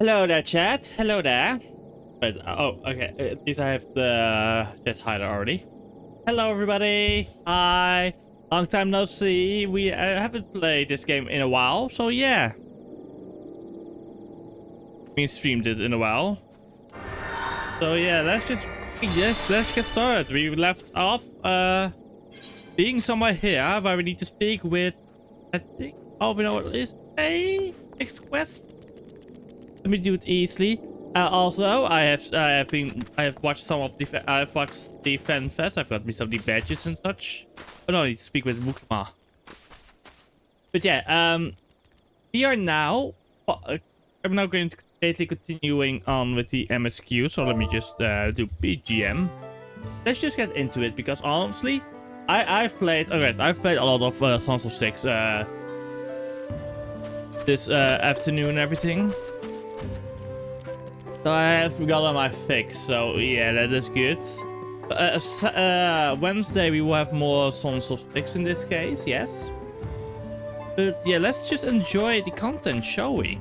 Hello there, chat. Hello there. Wait, oh, okay. At least I have the chat hider already. Hello, everybody. Hi. Long time no see. We haven't played this game in a while, so yeah. We streamed it in a while. So yeah, let's get started. We left off being somewhere here where we need to speak with, I think, oh, we know what it is. Hey, next quest. Let me do it easily. Also, I have watched some of the I've watched the fan fest. I've got me some of the badges and such. Oh no, I need to speak with Mukma. But yeah, we are now. I'm now going to basically continuing on with the MSQ. So let me just do BGM. Let's just get into it because honestly, I've played. Alright, I've played a lot of Sons of Six this afternoon and everything. So I have got my fix, so yeah, that is good. Wednesday we will have more Sons of Six in this case, yes. But yeah, let's just enjoy the content, shall we?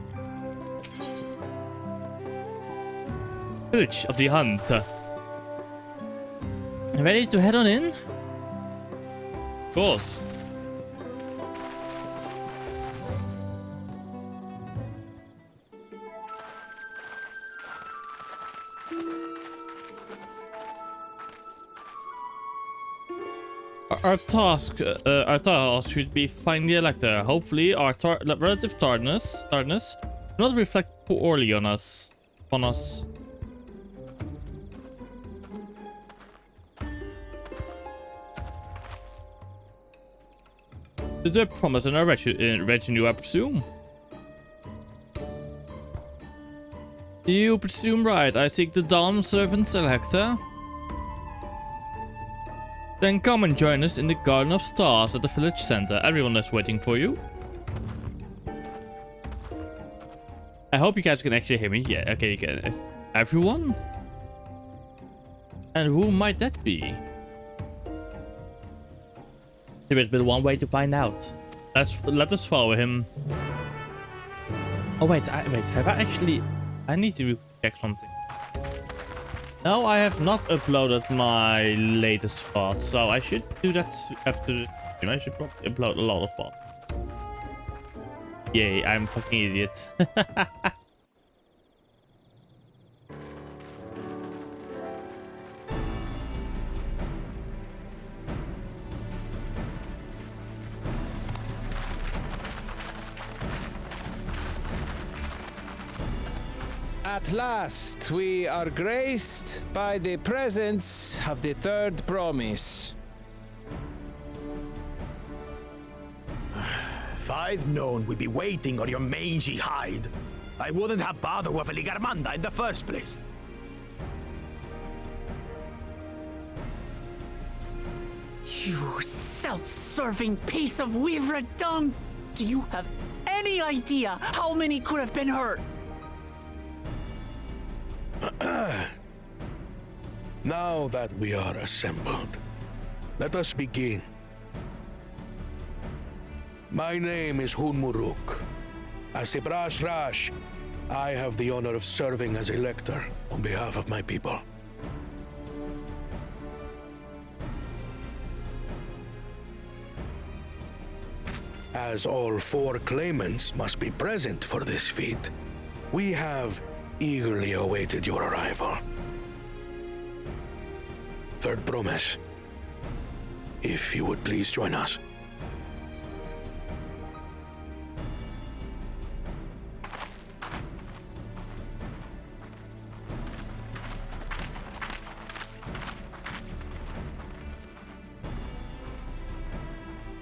Village of the Hunt. Ready to head on in? Of course. Our task should be find the Elector. Hopefully, our relative tiredness will not reflect poorly on us. Did I promise in our retinue, I presume? You presume right. I seek the Dawn servant Elector. Then come and join us in the Garden of Stars at the village center. Everyone is waiting for you. I hope you guys can actually hear me. Yeah, okay, you can. Everyone? And who might that be? There is but one way to find out. Let us follow him. Oh wait, have I actually? I need to check something. No, I have not uploaded my latest thoughts, so I should do that after the stream. I should probably upload a lot of thoughts. Yay, I'm a fucking idiot. At last, we are graced by the presence of the third promise. If I'd known we'd be waiting on your mangy hide, I wouldn't have bothered with a Ligarmanda in the first place. You self-serving piece of weaver dung! Do you have any idea how many could have been hurt? Now that we are assembled, let us begin. My name is Hunmuruk. As the Brash Rash, I have the honor of serving as Elector on behalf of my people. As all four claimants must be present for this feat, we have eagerly awaited your arrival. Third promise, if you would please join us.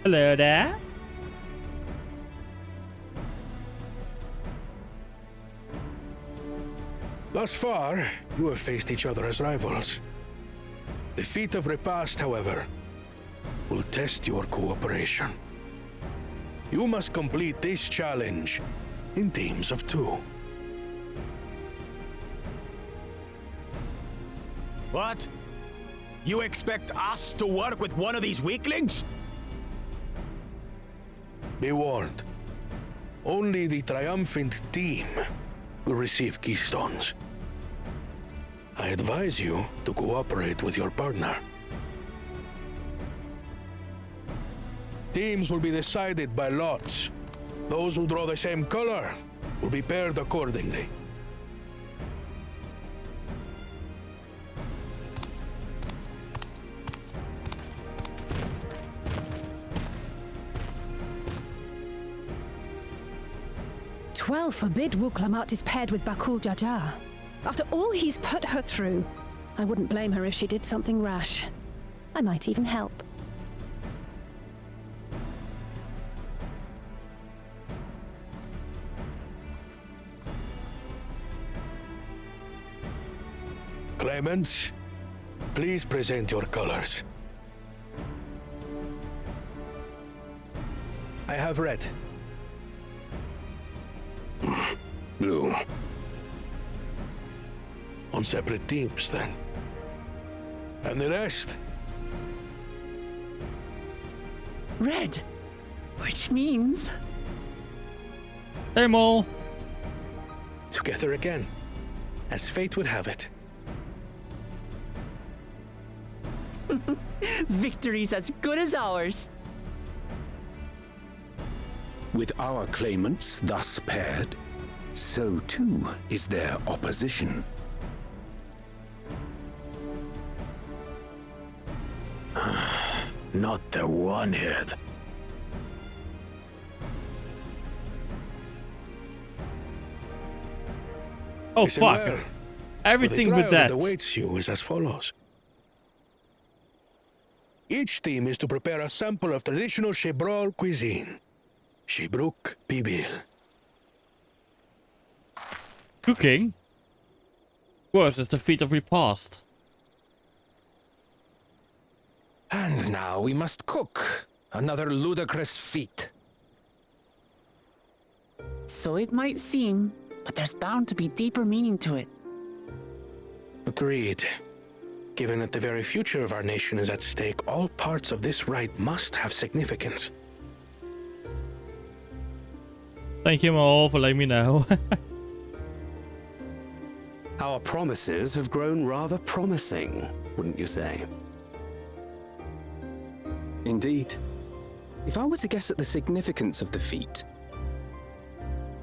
Hello there. Thus far, you have faced each other as rivals. The feat of repast, however, will test your cooperation. You must complete this challenge in teams of 2. What? You expect us to work with one of these weaklings? Be warned, only the triumphant team will receive keystones. I advise you to cooperate with your partner. Teams will be decided by lots. Those who draw the same color will be paired accordingly. Twelve forbid Wuklamat is paired with Bakul Jaja. After all he's put her through, I wouldn't blame her if she did something rash. I might even help. Claimants, please present your colors. I have red. Blue. On separate teams, then. And the rest? Red. Which means... Hey, Mole. Together again, as fate would have it. victory's as good as ours. With our claimants thus paired, so too is their opposition. Not the one-hit. Oh, Listen fuck. well, Everything the with trial that. awaits you is as follows. Each team is to prepare a sample of traditional Shebrol cuisine. Shibruk Pibil. Cooking? Worse is the feat of repast. And now we must cook. Another ludicrous feat. So it might seem, but there's bound to be deeper meaning to it. Agreed. Given that the very future of our nation is at stake, all parts of this rite must have significance. Thank you all for letting me know. Our promises have grown rather promising, wouldn't you say? Indeed. If I were to guess at the significance of the feat,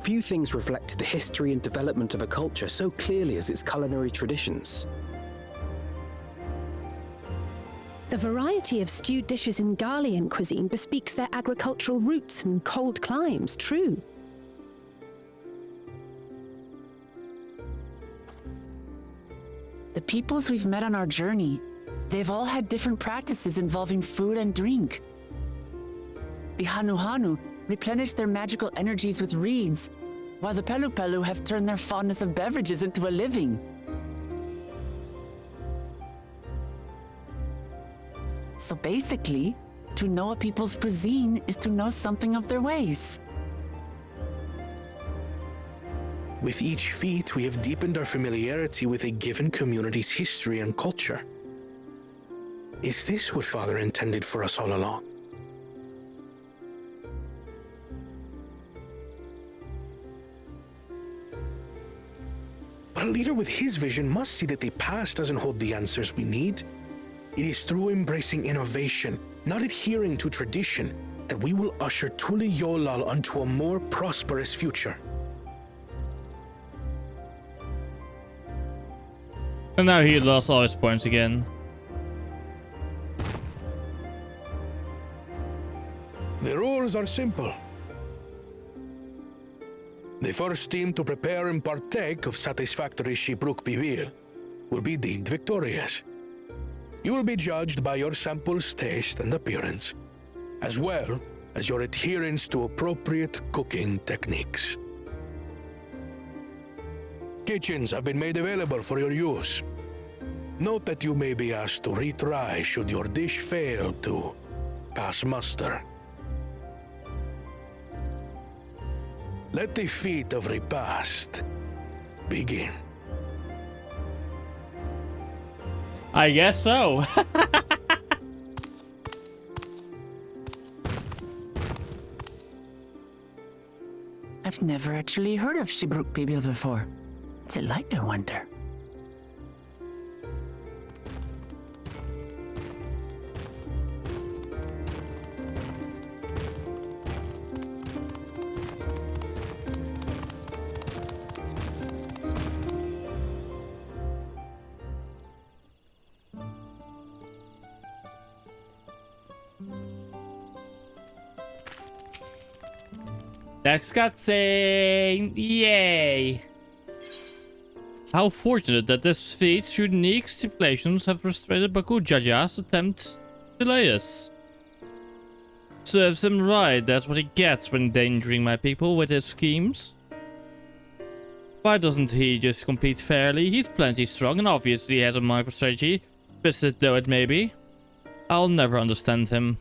few things reflect the history and development of a culture so clearly as its culinary traditions. The variety of stewed dishes in Garlean cuisine bespeaks their agricultural roots and cold climes, true. The peoples we've met on our journey, they've all had different practices involving food and drink. The Hanuhanu replenish their magical energies with reeds, while the Pelupelu have turned their fondness of beverages into a living. So basically, to know a people's cuisine is to know something of their ways. With each feat, we have deepened our familiarity with a given community's history and culture. Is this what Father intended for us all along? But a leader with his vision must see that the past doesn't hold the answers we need. It is through embracing innovation, not adhering to tradition, that we will usher Tuli Yolal onto a more prosperous future. And now he lost all his points again. The rules are simple. The first team to prepare and partake of satisfactory Shibruk Bivir will be deemed victorious. You will be judged by your sample's taste and appearance, as well as your adherence to appropriate cooking techniques. Kitchens have been made available for your use. Note that you may be asked to retry should your dish fail to pass muster. Let the feat of repast begin. I guess so. I've I've never actually heard of Shibruk people before. What's it like, I wonder? Next cutscene! Yay! How fortunate that this feat's unique stipulations have frustrated Baku Jaja's attempt to delay us. Serves him right, that's what he gets for endangering my people with his schemes. Why doesn't he just compete fairly? He's plenty strong and obviously has a mind for strategy, twisted though it may be. I'll never understand him.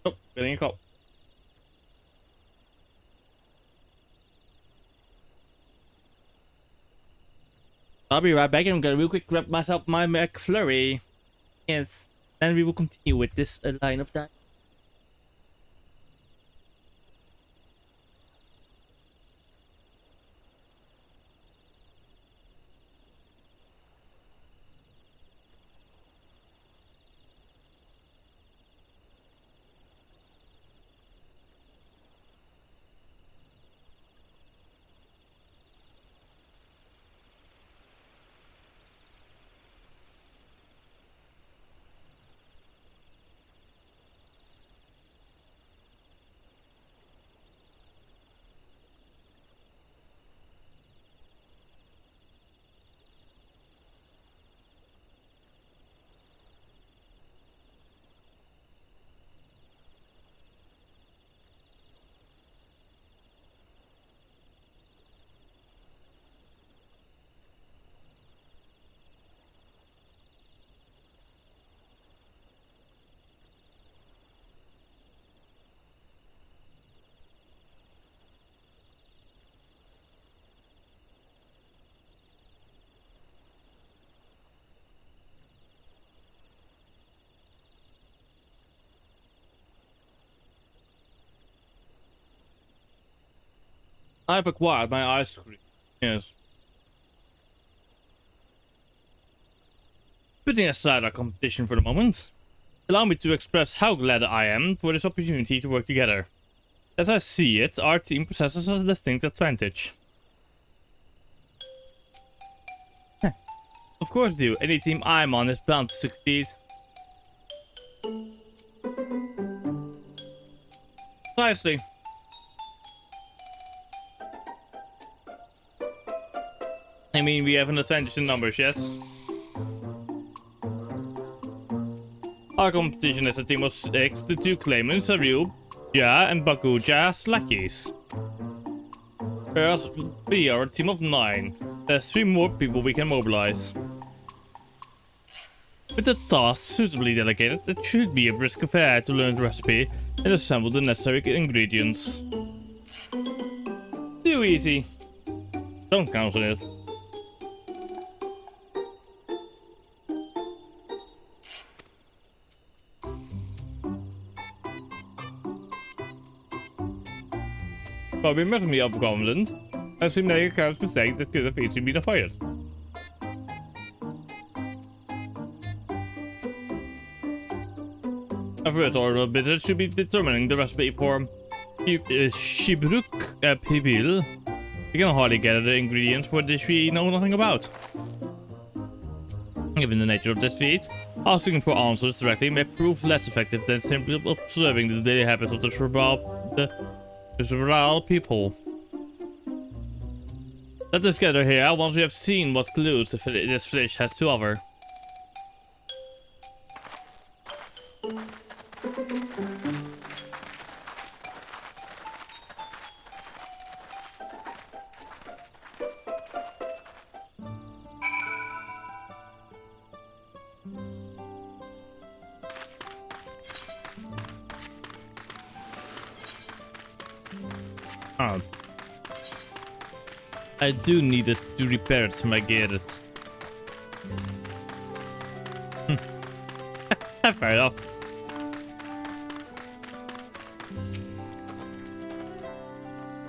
Oh, getting a call. I'll be right back. I'm gonna real quick grab myself my McFlurry. Yes. Then we will continue with this line of dialogue. I've acquired my ice cream. Yes. Putting aside our competition for the moment, allow me to express how glad I am for this opportunity to work together. As I see it, our team possesses a distinct advantage. Of course we do. Any team I'm on is bound to succeed. Precisely. I mean, we have an advantage in numbers, yes? Our competition is a team of 6, the 2 claimants, Ariu, Ja, and Bakuja's lackeys. Whereas we are a team of 9. There's 3 more people we can mobilize. With the task suitably delegated, it should be a brisk affair to learn the recipe and assemble the necessary ingredients. Too easy. Don't count on it. But we mustn't be overconfident, as we make a careless mistake that could have easily been avoided. A first order of business should be determining the recipe for Shibruk Pibil. We can hardly gather the ingredients for a dish we know nothing about. Given the nature of this feat, asking for answers directly may prove less effective than simply observing the daily habits of the Cerebral people. Let us gather here once we have seen what clues this village has to offer. I do need it to repair it, I get it. Fair enough.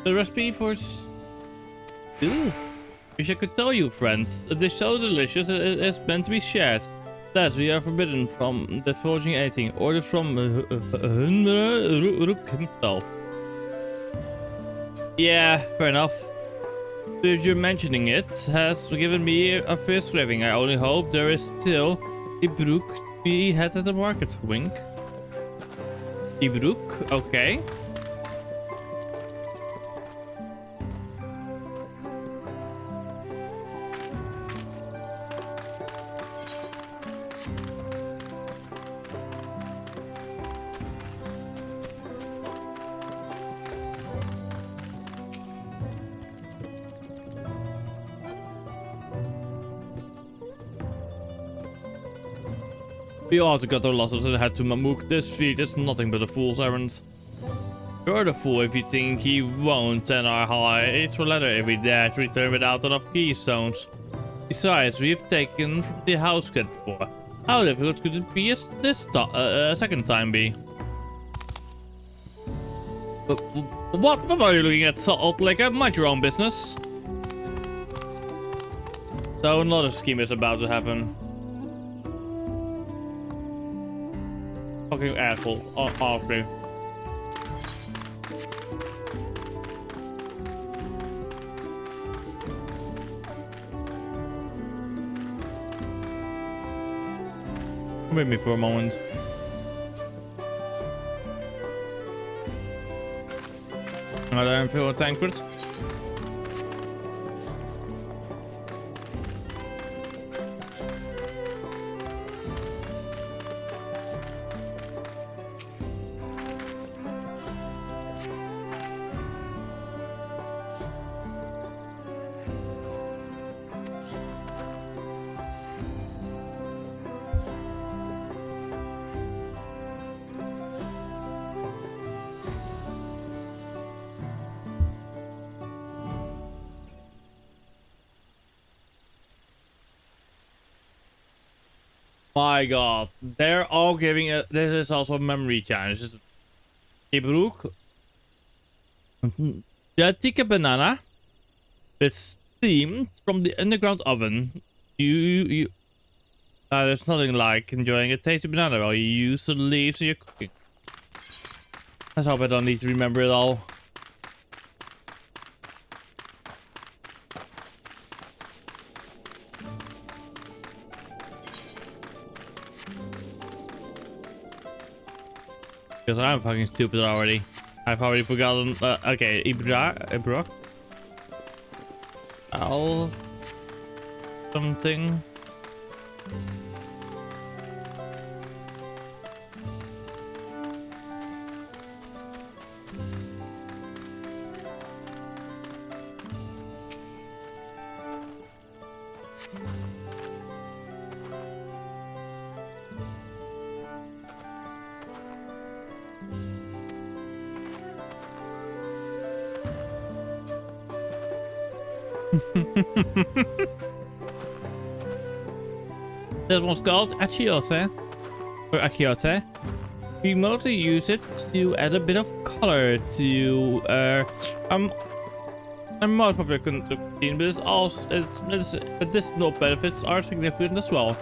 The recipe for stew. Wish I could tell you, friends. A dish so delicious it's meant to be shared. Thus, we are forbidden from divulging anything. Orders from Rook himself. Yeah, fair enough. You mentioning it has given me a first craving. I only hope there is still a brook to be had at the market. Wink. The brook, okay. We ought to cut our losses and head to Mamuk. This feat is nothing but a fool's errand. You're the fool if you think he won't and our hides for leather if we dare to return without enough keystones. Besides, we have taken from the house cat before. How difficult could it be this second time be? What are you looking at, Salt Liquor? Mind your own business. So another scheme is about to happen. Fucking asshole, honestly. Come with me for a moment. I don't feel tanked. My god, they're all giving it. This is also a memory challenge. This is a brook. The tikka banana. It's steamed from the underground oven. There's nothing like enjoying a tasty banana while you use the leaves in your cooking. Let's hope I don't need to remember it all. Because I'm fucking stupid already. I've already forgotten. Okay, Ibra. I'll something. This one's called achiote, or achiote. We mostly use it to add a bit of color to a most popular cuisine, but it's also medicinal benefits are significant as well.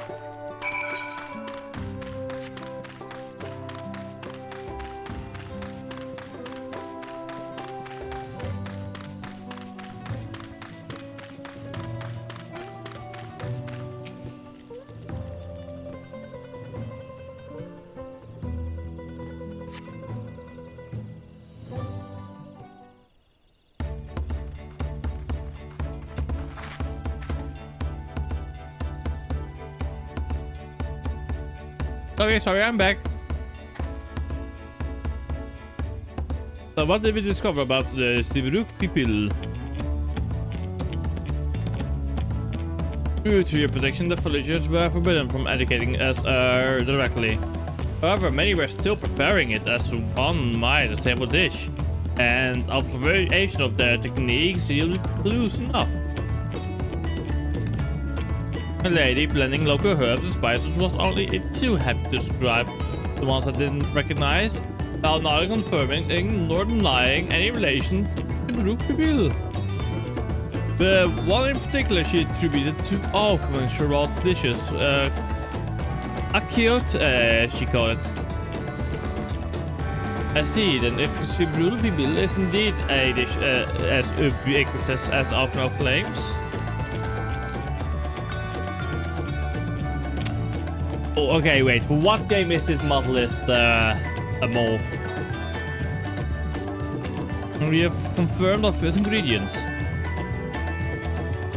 Okay, sorry, I'm back. So what did we discover about the Stibruk people? Due to your protection, the villagers were forbidden from educating us directly. However, many were still preparing it as one might a sample dish, and observation of their techniques yielded clues enough. A lady blending local herbs and spices was only too happy to describe the ones I didn't recognize, while neither confirming nor denying any relation Brook people. The one in particular she attributed to alchemy wrought dishes. Acute, she called it. I see, then if Brutal people is indeed a dish as ubiquitous as Dawntrail claims. Oh, okay, wait, for what game is this mod list a mole? We have confirmed our first ingredient.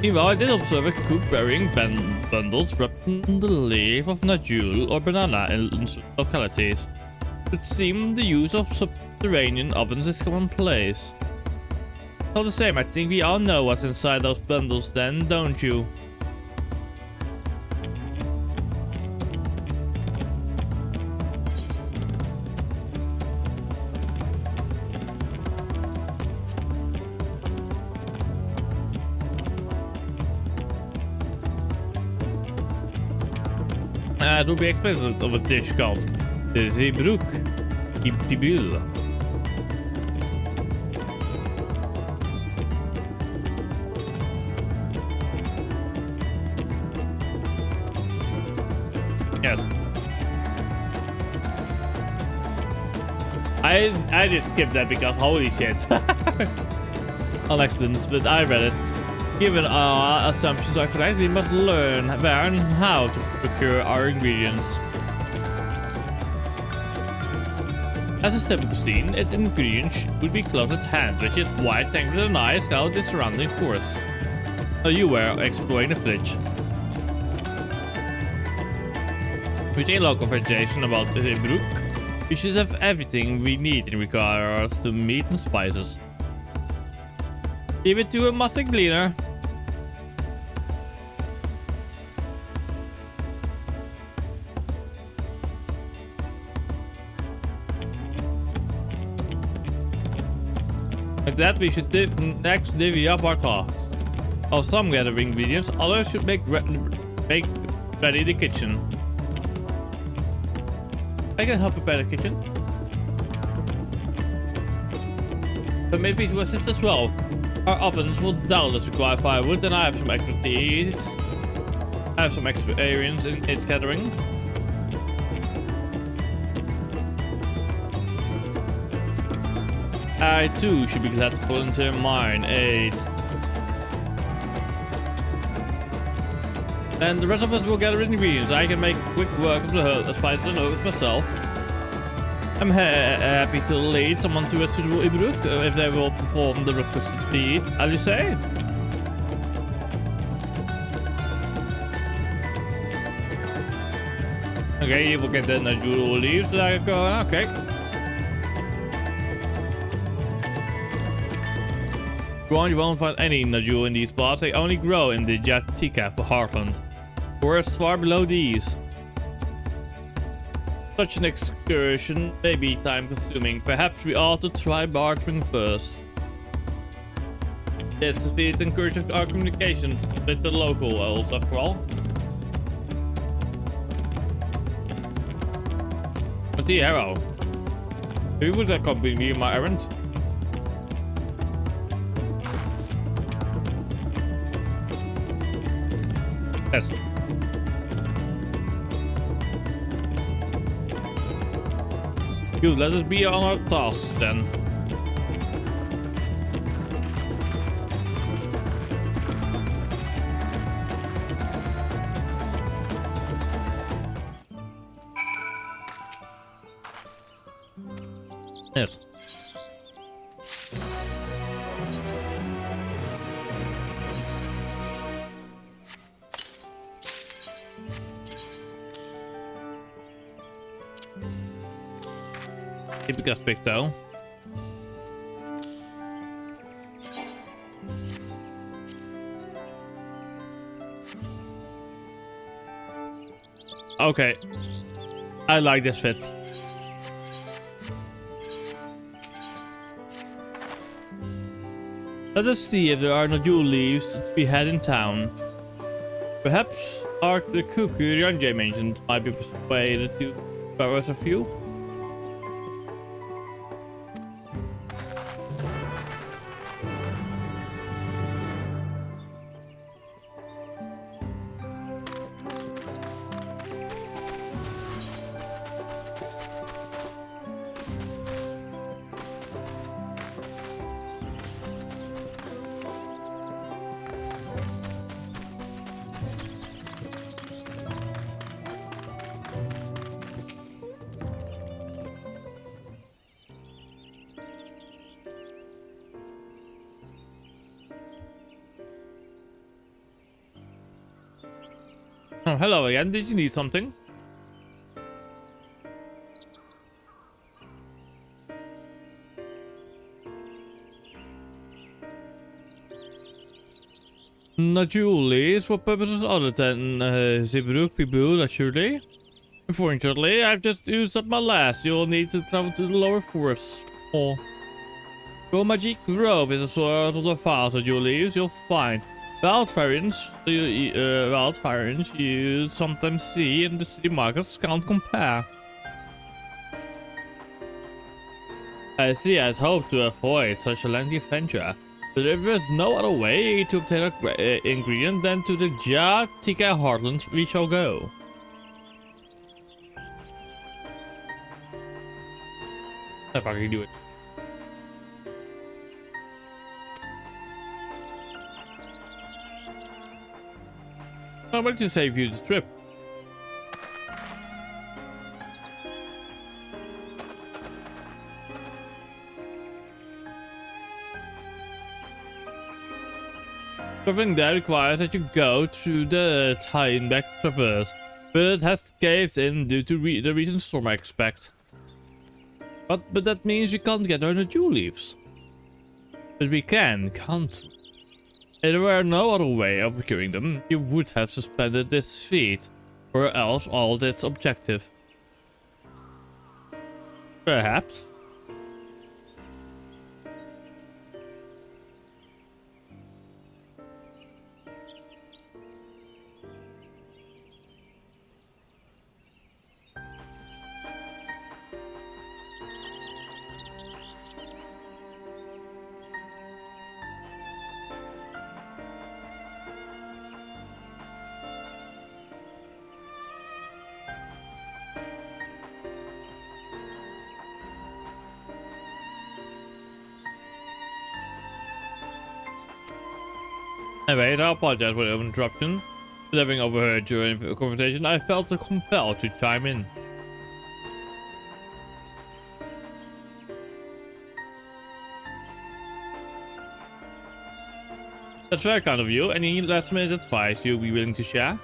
Meanwhile, I did observe a cook burying bundles wrapped in the leaf of Najul or banana in localities. It would seem the use of subterranean ovens is commonplace. All the same, I think we all know what's inside those bundles then, don't you? It would be expected of a dish called the Brook Ibil. Yes. I just skipped that because holy shit. On accident, but I read it. Given our assumptions are correct, we must learn how to procure our ingredients. As a simple cuisine, its ingredients would be close at hand, which is why Tank with an eye scoured the surrounding forest. You were exploring the village. With a local vegetation about the brook, we should have everything we need in regards to meat and spices. Give it to a mustard gleaner. Like that, we should next divvy up our tasks. While some gather ingredients, others should make ready the kitchen. I can help prepare the kitchen. But maybe to assist as well. Our ovens will doubtless require firewood, and I have some expertise. I have some experience in its gathering. I too should be glad to volunteer mine aid. And the rest of us will gather ingredients. I can make quick work of the herb, the spices and herbs myself. I'm happy to lead someone to a suitable Ibruk if they will perform the requested deed. As you say? Okay, you will get the Najul leaves that I go. Okay. You won't find any Najul in these spots. They only grow in the Jatika for Heartland. Forests far below these. Such an excursion may be time consuming. Perhaps we ought to try bartering first. This defeat encourages our communication with the local elves after all. The arrow. Who would accompany my errand? Yes. Good, let us be on our task then. Yes. Typical aspect though. Okay. I like this fit. Let us see if there are no jewel leaves to be had in town. Perhaps the cuckoo Ranjay mentioned might be persuaded to borrow us a few. Oh, hello again. Did you need something? Naturally, for purposes other than Zeebrugge people, naturally. Unfortunately, I've just used up my last. You'll need to travel to the lower forest. Oh. Your Magic Grove is a sort of the files that you'll use. You'll find wildfires you sometimes see in the city markets can't compare. I see. I'd hoped to avoid such a lengthy adventure, but if there's no other way to obtain an ingredient than to the Jatika Heartlands, we shall go. If I can do it. I'm going to save you the trip. Traveling there requires that you go through the Tynebeck Traverse, but it has caved in due to the recent storm, I expect. But that means we can't get our jewel leaves. But we can, can't we? If there were no other way of procuring them, you would have suspended this feat, or else altered its objective. Perhaps. Anyway, I apologize for the interruption. But having overheard your conversation, I felt compelled to chime in. That's very kind of you. Any last minute advice you'll be willing to share?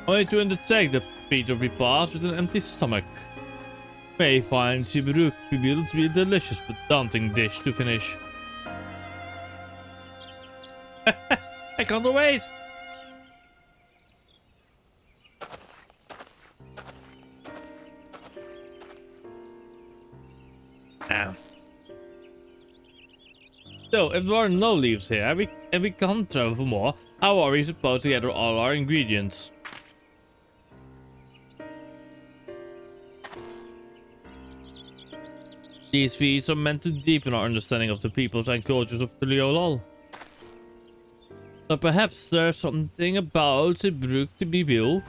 Only to undertake the feat of repast with an empty stomach. May find Zeebrugge to be a delicious but daunting dish to finish. I can't wait! Now. So, if there are no leaves here and we can't travel for more, how are we supposed to gather all our ingredients? These feats are meant to deepen our understanding of the peoples and cultures of Tuliolol. So perhaps there's something about Zeebrugge to be built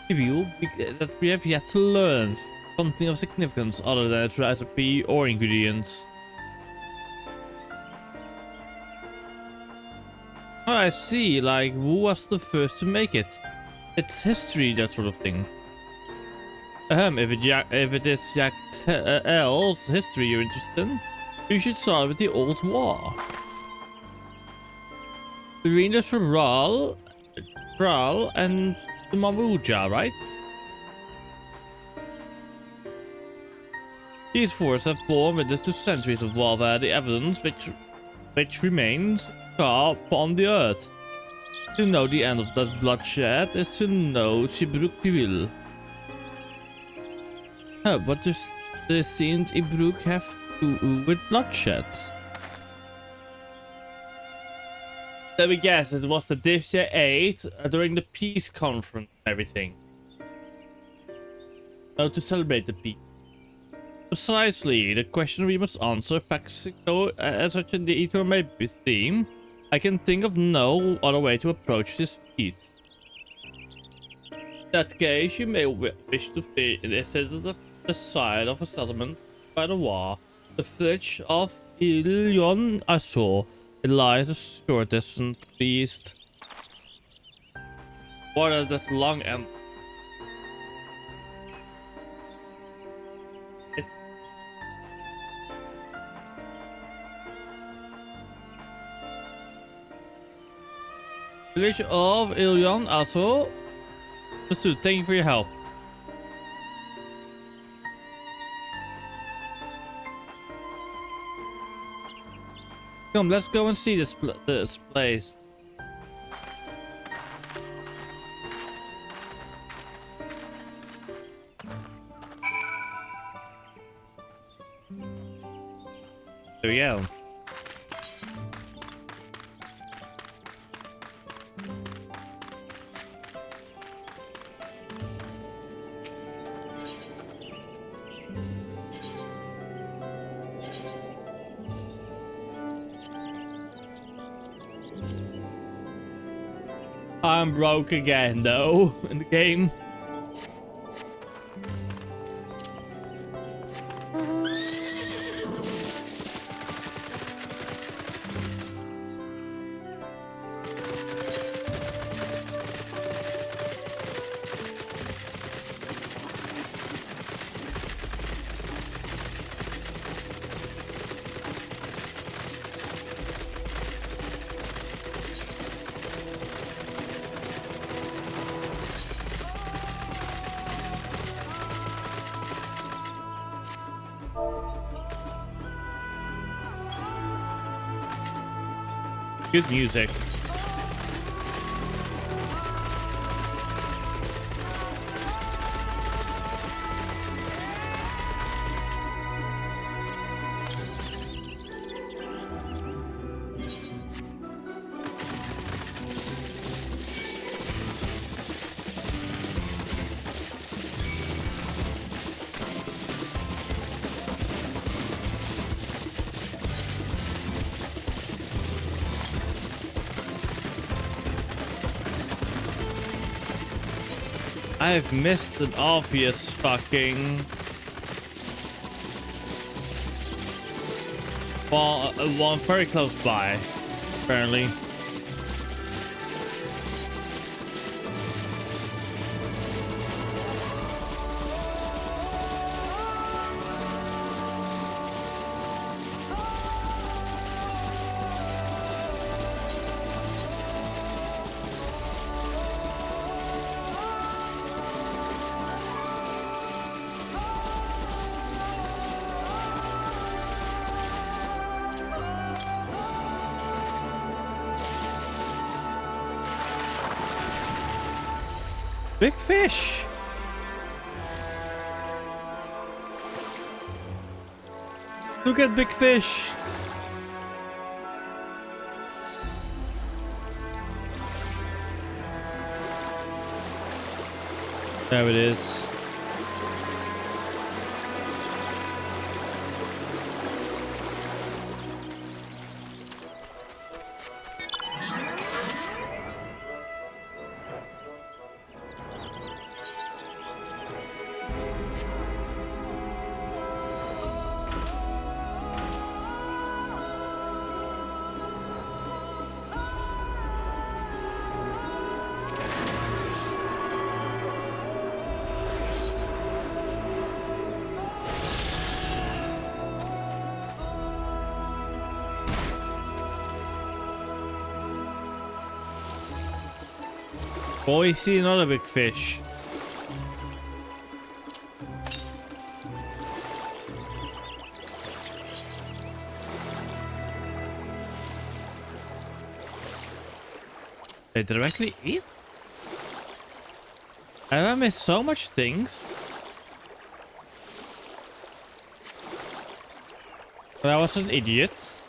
that we have yet to learn. Something of significance other than its recipe or ingredients. Oh, I see, like who was the first to make it? It's history, that sort of thing. If it is El's history you're interested in, you should start with the Old War. Between the Thrall and the Mamuja, right? These forces have borne witness to centuries of warfare, the evidence which remains upon the earth. To know the end of that bloodshed is to know Zeebrugge. What does the Saint Zeebrugge have to do with bloodshed? Let me guess, it was the dish they ate during the peace conference and everything. No, to celebrate the peace. Precisely, the question we must answer facts go as such in the ether may theme. I can think of no other way to approach this feat. In that case, you may wish to visit the side of a settlement by the war, the village of Ilion Azor. It lies a short distance east. What is this long end? Village of Ilion also. Pursuit, thank you for your help. Come, let's go and see this place. There we go. I'm broke again, though, in the game. Good music. I've missed an obvious fucking one very close by, apparently. Big fish. Look at big fish. There it is. Oh, you see another big fish. They directly eat? Have I missed so much things? But I was an idiot.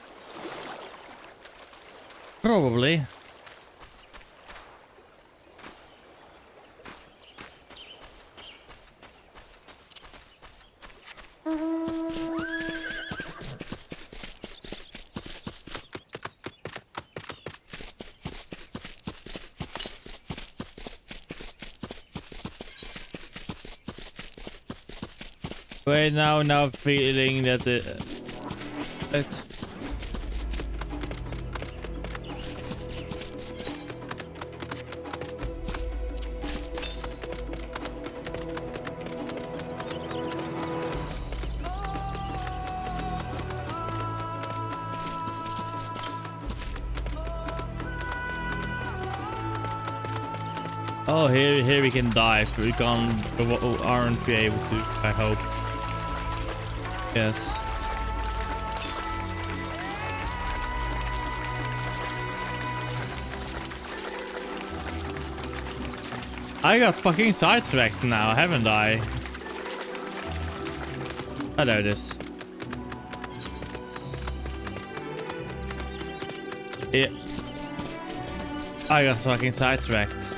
Probably. Wait, now I'm feeling that Oh, here we can dive. We can't, aren't we able to? I hope. Yes. I got fucking sidetracked now, haven't I? Oh, there it is. Yeah. I got fucking sidetracked.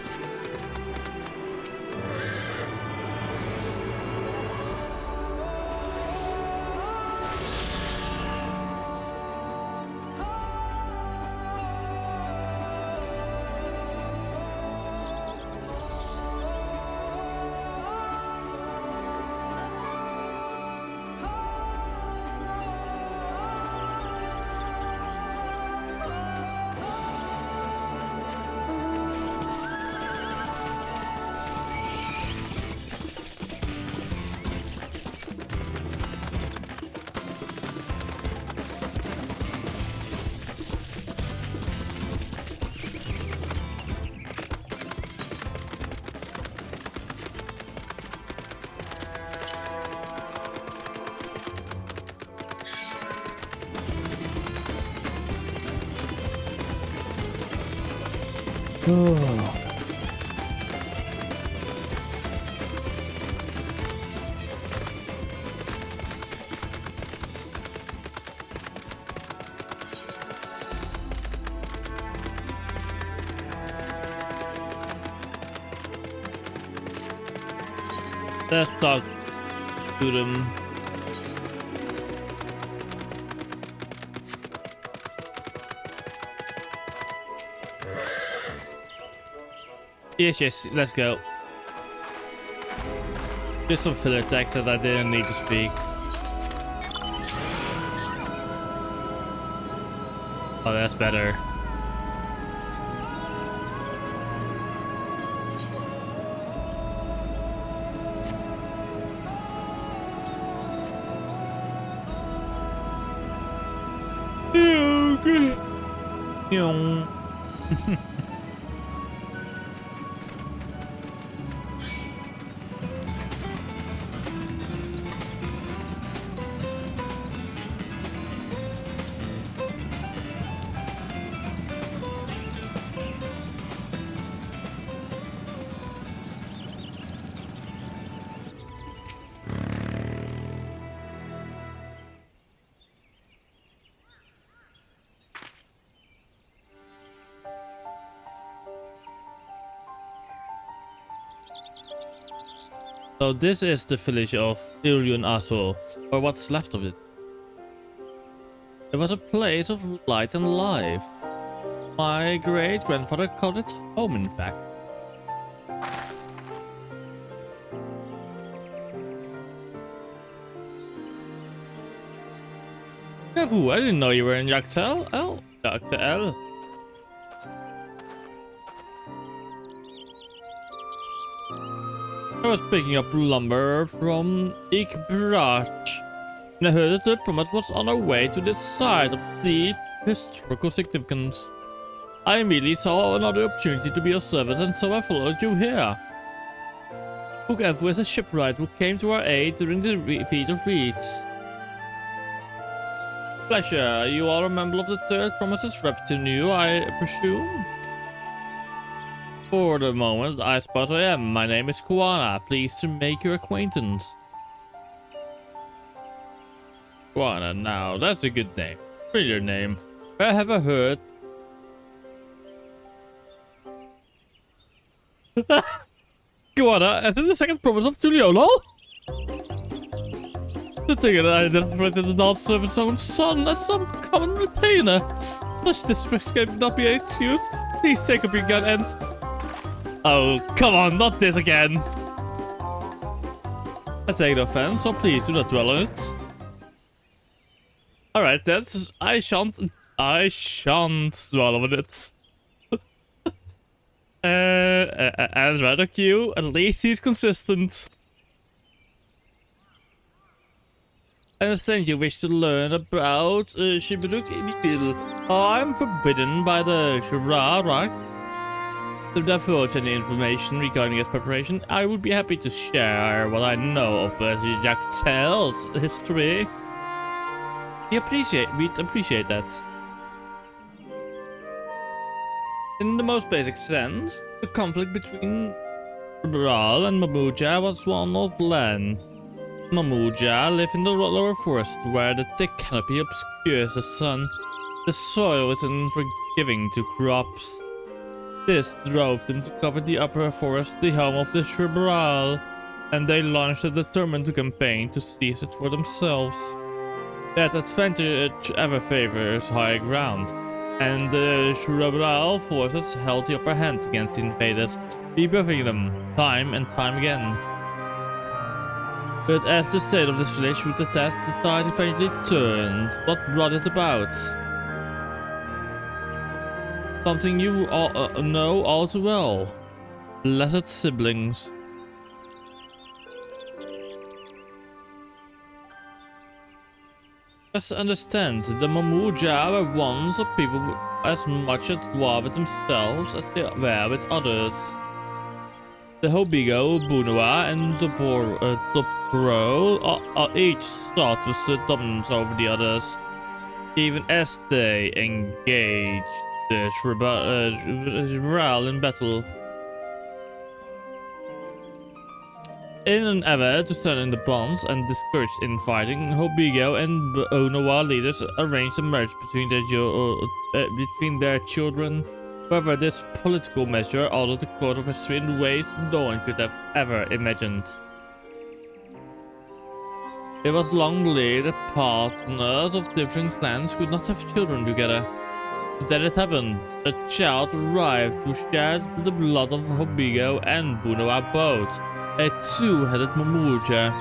Oh. Let's talk to them. Yes, let's go. Just some filler text that I didn't need to speak. Oh, that's better. So this is the village of Ilion Azul, or what's left of it. It was a place of light and life. My great-grandfather called it home, in fact. Kevu, I didn't know you were in Dawntrail. Oh, Dawntrail. I was picking up lumber from Ikbrach, and I heard that the promenade was on our way to this site of deep historical significance. I immediately saw another opportunity to be of service, and so I followed you here. Kevu is a shipwright who came to our aid during the Feat of Reeds. Pleasure, you are a member of the Third Promises retinue, I presume? For the moment, I suppose I am. My name is Kuana. Pleased to make your acquaintance. Kuana, now that's a good name. Familiar name. Where have I heard? Kuana, as in the second promise of Tuliolo? The thing that I identified the dance servant's own son as some common retainer. Such disrespect cannot be excused. Please take up your gun and... Oh, come on, not this again. I take no offense, so please do not dwell on it. Alright, that's... I shan't dwell on it. And rather Q, at least he's consistent. I understand you wish to learn about Shibruk Inipil. I'm forbidden by the Shura, right? If there divulge any information regarding its preparation, I would be happy to share what I know of Dawntrail's history. We'd appreciate that. In the most basic sense, the conflict between Bral and Mamuja was one of land. Mamuja live in the lower forest where the thick canopy obscures the sun. The soil is unforgiving to crops. This drove them to cover the upper forest, the home of the Bral, and they launched a determined campaign to seize it for themselves. That advantage ever favors high ground, and the Bral forces held the upper hand against the invaders, rebuffing them time and time again. But as the state of this village would attest, the tide eventually turned. What brought it about? Something you all know all too well. Blessed siblings. Just understand, the Mamuja were once a people as much at war with themselves as they were with others. The Hobigo, Bunua, and the Pro each sought to assert dominance over the others, even as they engaged the Bral in battle. In an effort to strengthen the bonds and discourage infighting, Hobigo and Bunua leaders arranged a marriage between their children. However, this political measure altered the course of history in ways no one could have ever imagined. It was long believed that partners of different clans could not have children together. But then it happened. A child arrived who shared the blood of Hobigo and Bunua both, a two-headed Mamuja.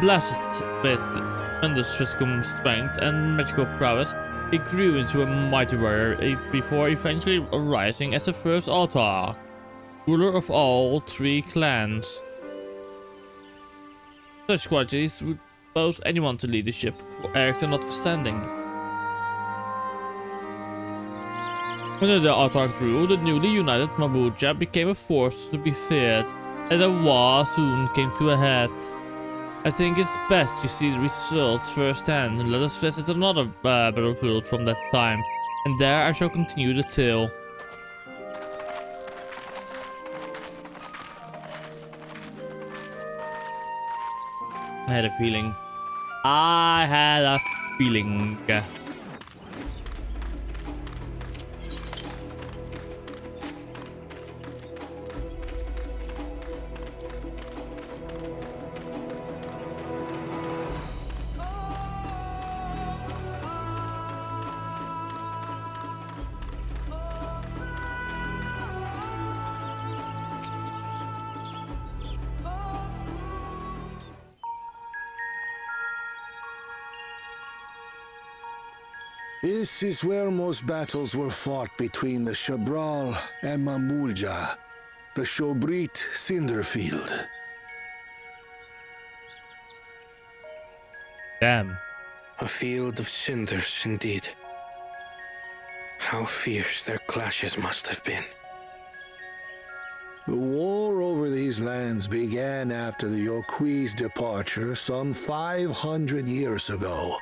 Blessed with tremendous physical strength and magical prowess, he grew into a mighty warrior before eventually arising as the first Autarch, ruler of all three clans. Such qualities would pose anyone to leadership, character notwithstanding. Under the Autarch's rule, the newly united Mamuja became a force to be feared, and a war soon came to a head. I think it's best you see the results firsthand. Let us visit another battlefield from that time, and there I shall continue the tale. I had a feeling. This is where most battles were fought between the Shabral and Mamuja, the Shobrit Cinderfield. Damn. A field of cinders, indeed. How fierce their clashes must have been. The war over these lands began after the Yokui's departure some 500 years ago.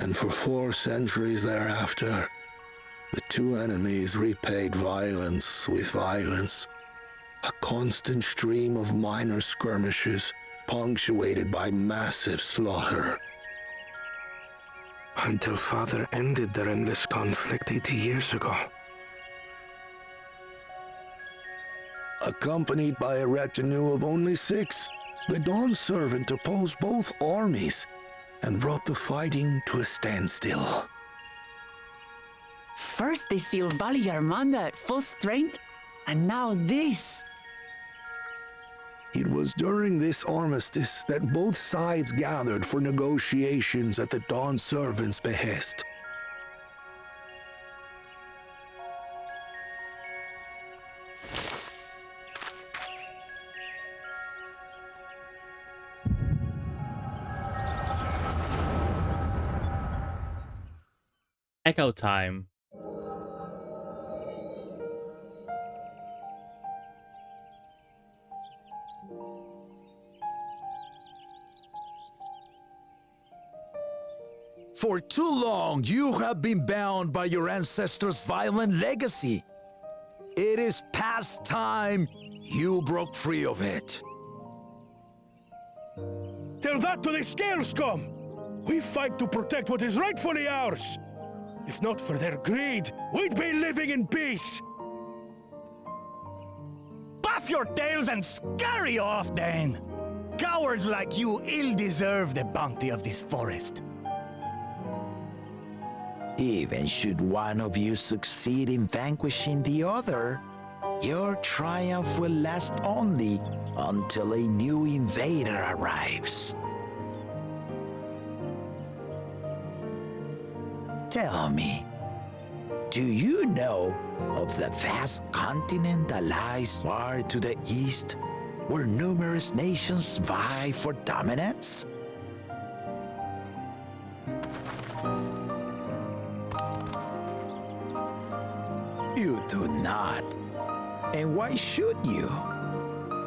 And for 4 centuries thereafter, the two enemies repaid violence with violence. A constant stream of minor skirmishes, punctuated by massive slaughter. Until Father ended their endless conflict 80 years ago. Accompanied by a retinue of only 6, the Dawn Servant opposed both armies and brought the fighting to a standstill. First they sealed Bali Armanda at full strength, and now this. It was during this armistice that both sides gathered for negotiations at the Dawn Servant's behest. Echo time. For too long, you have been bound by your ancestors' violent legacy. It is past time you broke free of it. Tell that to the Scale Scum! We fight to protect what is rightfully ours! If not for their greed, we'd be living in peace! Puff your tails and scurry off, then! Cowards like you ill deserve the bounty of this forest. Even should one of you succeed in vanquishing the other, your triumph will last only until a new invader arrives. Tell me, do you know of the vast continent that lies far to the east, where numerous nations vie for dominance? You do not. And why should you?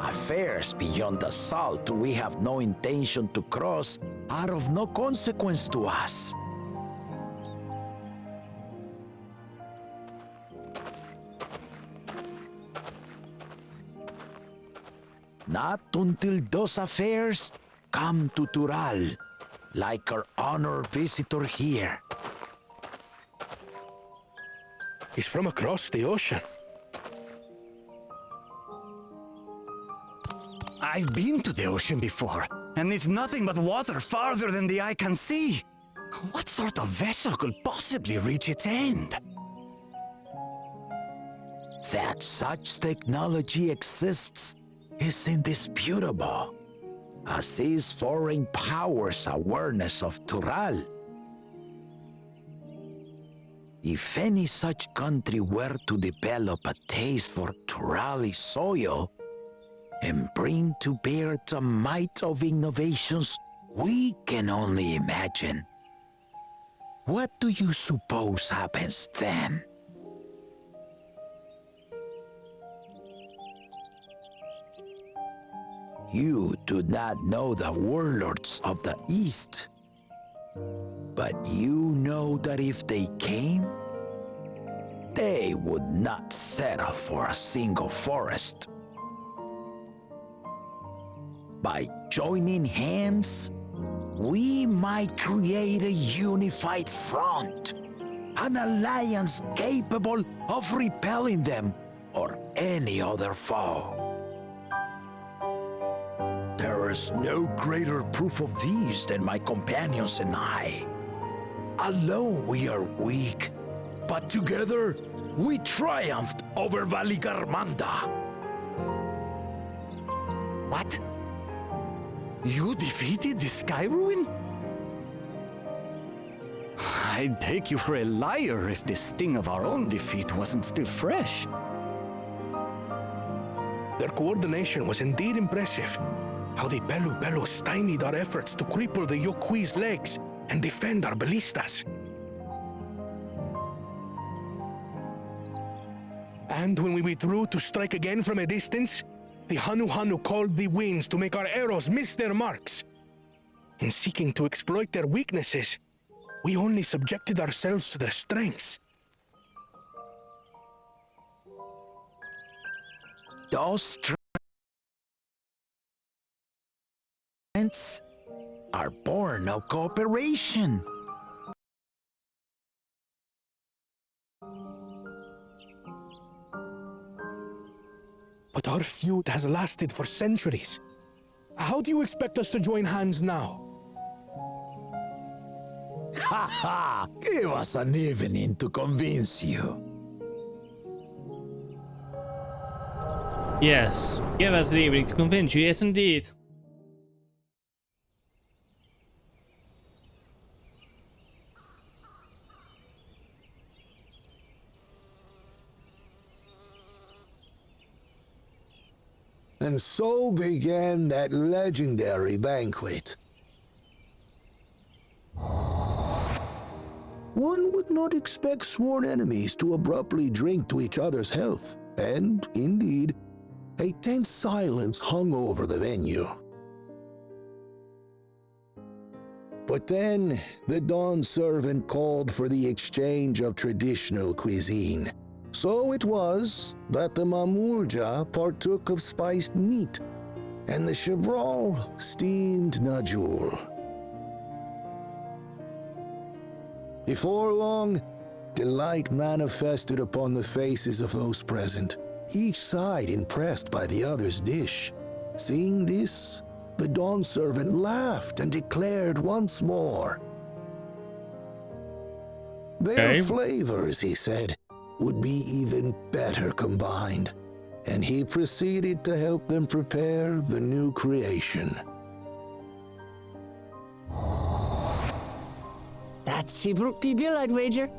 Affairs beyond the salt we have no intention to cross are of no consequence to us. Not until those affairs come to Tural, like our honored visitor here. He's from across the ocean. I've been to the ocean before, and it's nothing but water farther than the eye can see. What sort of vessel could possibly reach its end? That such technology exists is indisputable, as is foreign powers' awareness of Tural. If any such country were to develop a taste for Turali soil and bring to bear the might of innovations we can only imagine, what do you suppose happens then? You do not know the warlords of the East, but you know that if they came, they would not settle for a single forest. By joining hands, we might create a unified front, an alliance capable of repelling them or any other foe. There is no greater proof of these than my companions and I. Alone we are weak, but together we triumphed over Valigarmanda. What? You defeated the Sky Ruin? I'd take you for a liar if the sting of our own defeat wasn't still fresh. Their coordination was indeed impressive. How the Belu stymied our efforts to cripple the Yokui's legs and defend our ballistas. And when we withdrew to strike again from a distance, the Hanu called the winds to make our arrows miss their marks. In seeking to exploit their weaknesses, we only subjected ourselves to their strengths. Those strengths are born of cooperation. But our feud has lasted for centuries. How do you expect us to join hands now? Ha ha! Give us an evening to convince you. Yes, give us an evening to convince you. Yes, indeed. And so began that legendary banquet. One would not expect sworn enemies to abruptly drink to each other's health, and, indeed, a tense silence hung over the venue. But then the Dawn servant called for the exchange of traditional cuisine. So it was that the Mamulja partook of spiced meat, and the Shibral steamed Najul. Before long, delight manifested upon the faces of those present, each side impressed by the other's dish. Seeing this, the Dawn servant laughed and declared once more. Their flavors, he said, would be even better combined, and he proceeded to help them prepare the new creation. That's Shibruk Pibil, I'd wager.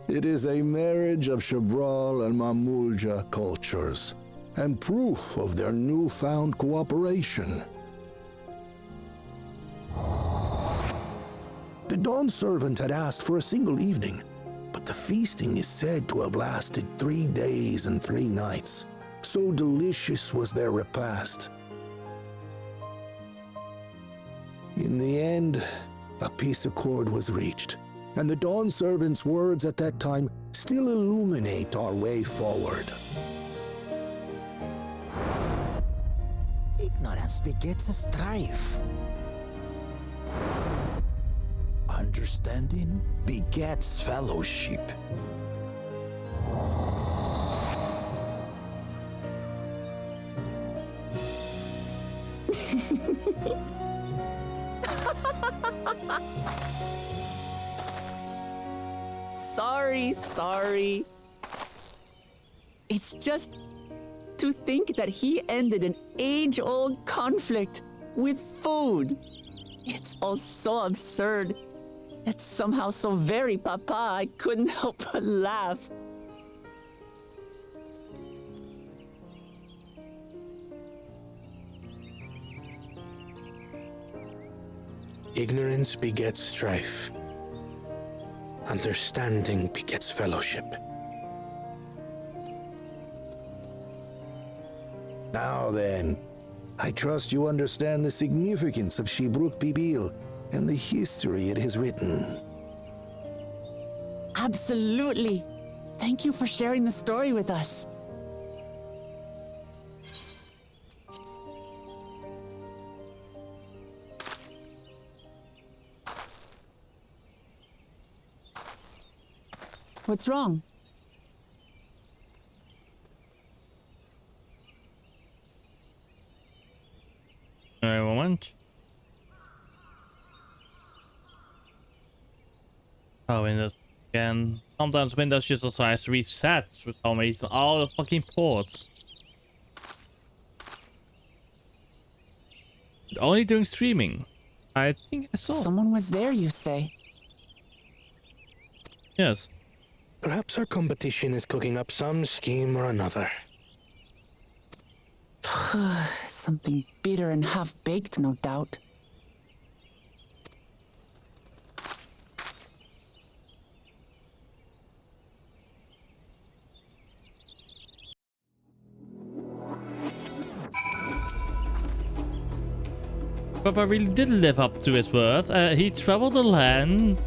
It is a marriage of Shibral and Mamulja cultures, and proof of their newfound cooperation. The Dawn servant had asked for a single evening, but the feasting is said to have lasted 3 days and 3 nights. So delicious was their repast. In the end, a peace accord was reached, and the Dawn servant's words at that time still illuminate our way forward. Ignorance begets strife. Understanding begets fellowship. Sorry. It's just to think that he ended an age-old conflict with food. It's all so absurd. It's somehow so very papa, I couldn't help but laugh. Ignorance begets strife. Understanding begets fellowship. Now then, I trust you understand the significance of Shibruk Pibil and the history it has written. Absolutely. Thank you for sharing the story with us. What's wrong? A moment. Oh, Windows again. Sometimes Windows just decides to reset for some reason all the fucking ports. Only during streaming. I think I saw. Someone was there, you say? Yes. Perhaps our competition is cooking up some scheme or another. Something bitter and half-baked, no doubt. Papa really did live up to his words. He traveled the land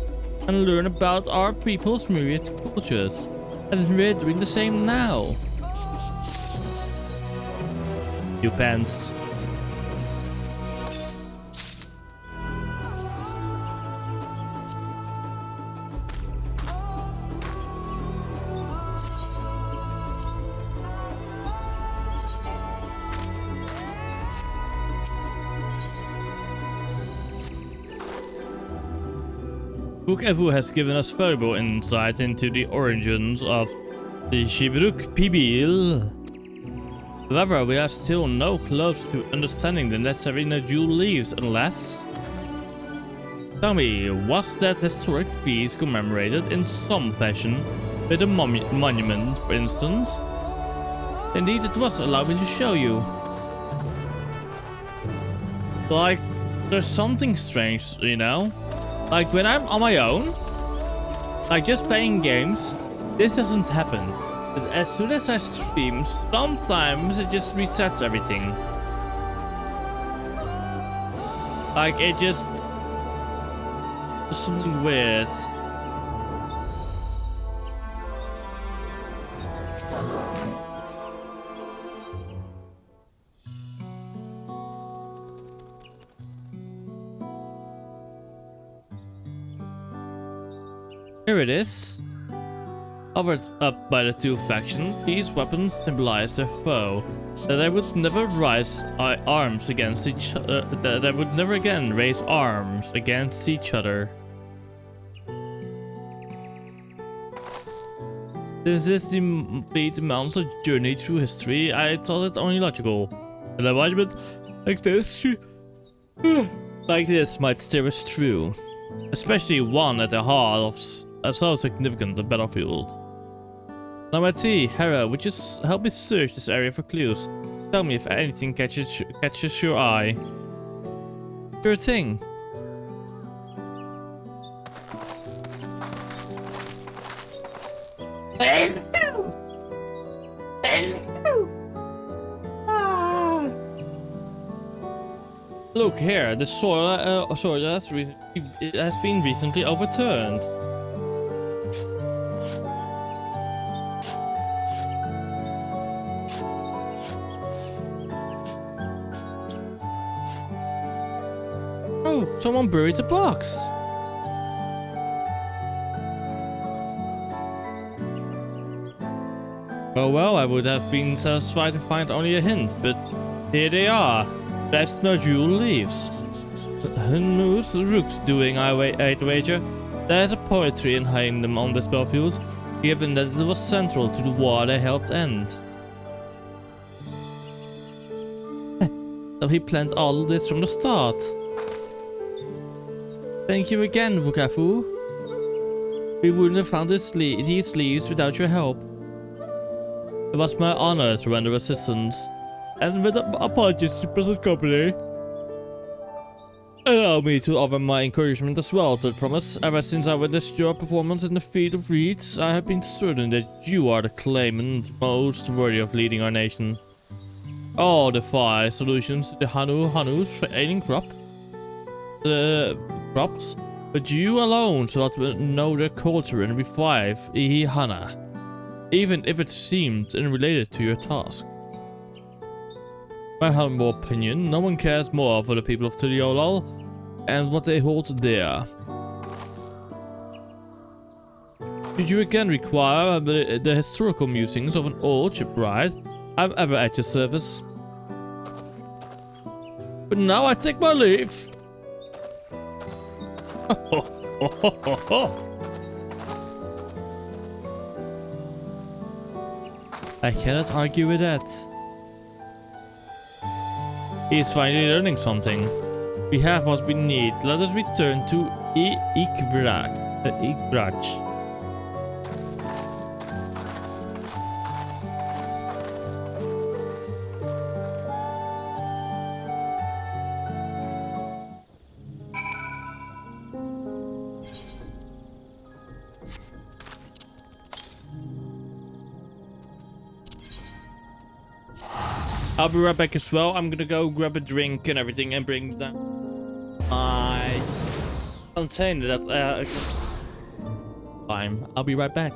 and learned about our people's myriad cultures. And we're doing the same now. You pants. Book Evu has given us valuable insight into the origins of the Shibruk Pibil. However, we are still no close to understanding the necessary Najul leaves unless... Tell me, was that historic feast commemorated in some fashion with a monument, for instance? Indeed it was, allow me to show you. Like, there's something strange, you know? Like, when I'm on my own, like just playing games, this doesn't happen. But as soon as I stream, sometimes it just resets everything. Like, it just... something weird. Here it is. Covered up by the two factions, these weapons symbolize their foe. That they would never raise arms against each other. That they would never again raise arms against each other. Since this defeat demands a journey through history, I thought it only logical. An embodiment like this, might steer us through, especially one at the heart of so significant a battlefield. Now, Mati, Hera, would you help me search this area for clues? Tell me if anything catches your eye. Sure thing. Look here, the soil has been recently overturned. Oh, someone buried the box. Oh well, I would have been satisfied to find only a hint, but here they are. Best no jewel leaves. Who's the rooks doing, I'd wager? There's a poetry in hiding them on this battlefield, given that it was central to the war they helped end. So he planned all of this from the start. Thank you again, Vukafu. We wouldn't have found these leaves without your help. It was my honor to render assistance, and with apologies to the present company, allow me to offer my encouragement as well to the promise. Ever since I witnessed your performance in the Feat of Reeds, I have been certain that you are the claimant most worthy of leading our nation. All the 5 solutions to the Hanu's failing crops, but you alone sought to know their culture and revive Ihana, even if it seemed unrelated to your task. My humble opinion, no one cares more for the people of Tuliolal and what they hold dear. Did you again require the historical musings of an old shipwright? I'm ever at your service. But now I take my leave. I cannot argue with that. He is finally learning something. We have what we need. Let us return to Ikbrach. I'll be right back as well. I'm gonna go grab a drink and everything and bring that my container that time. I'll be right back.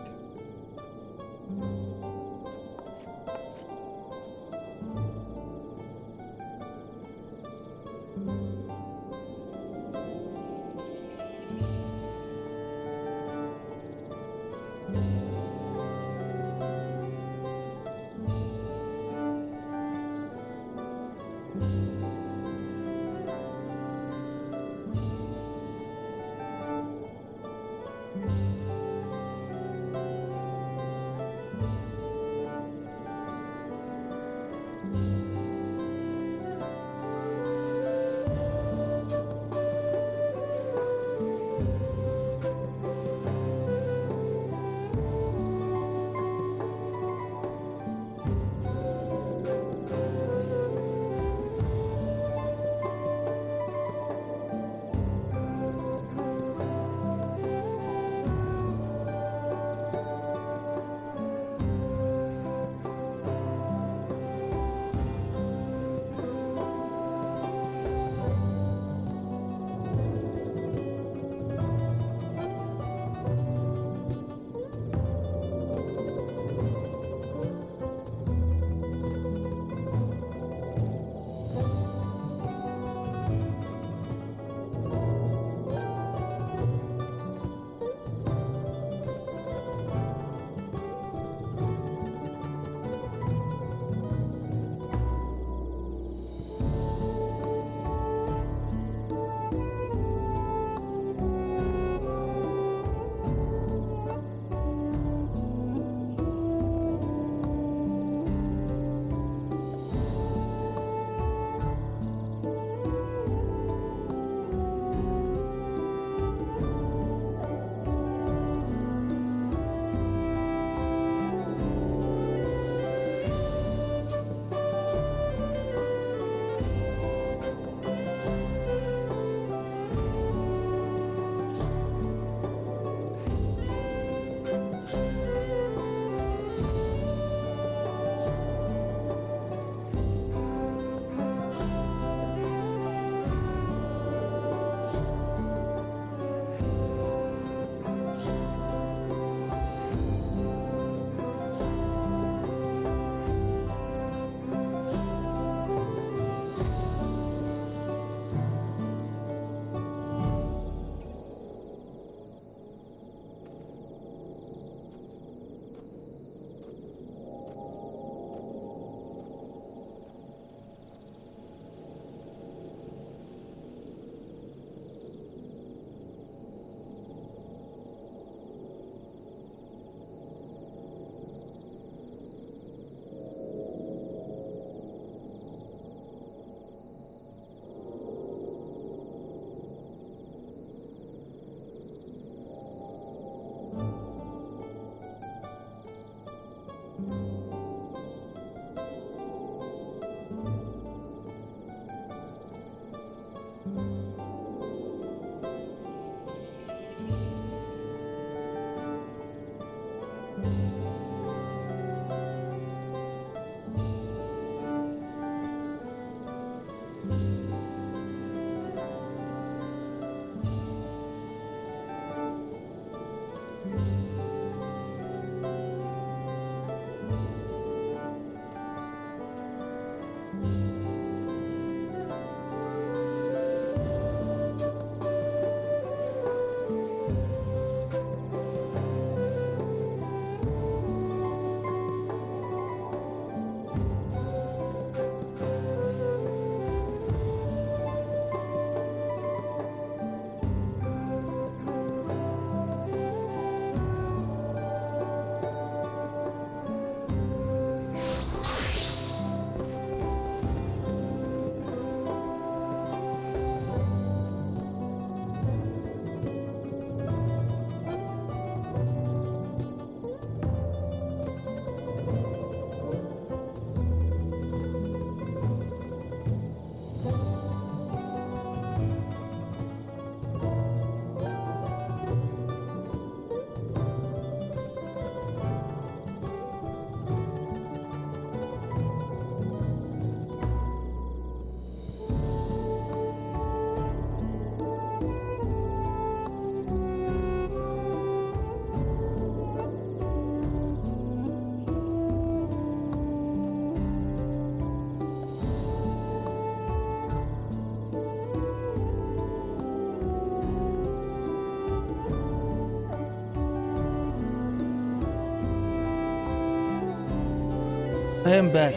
I am back.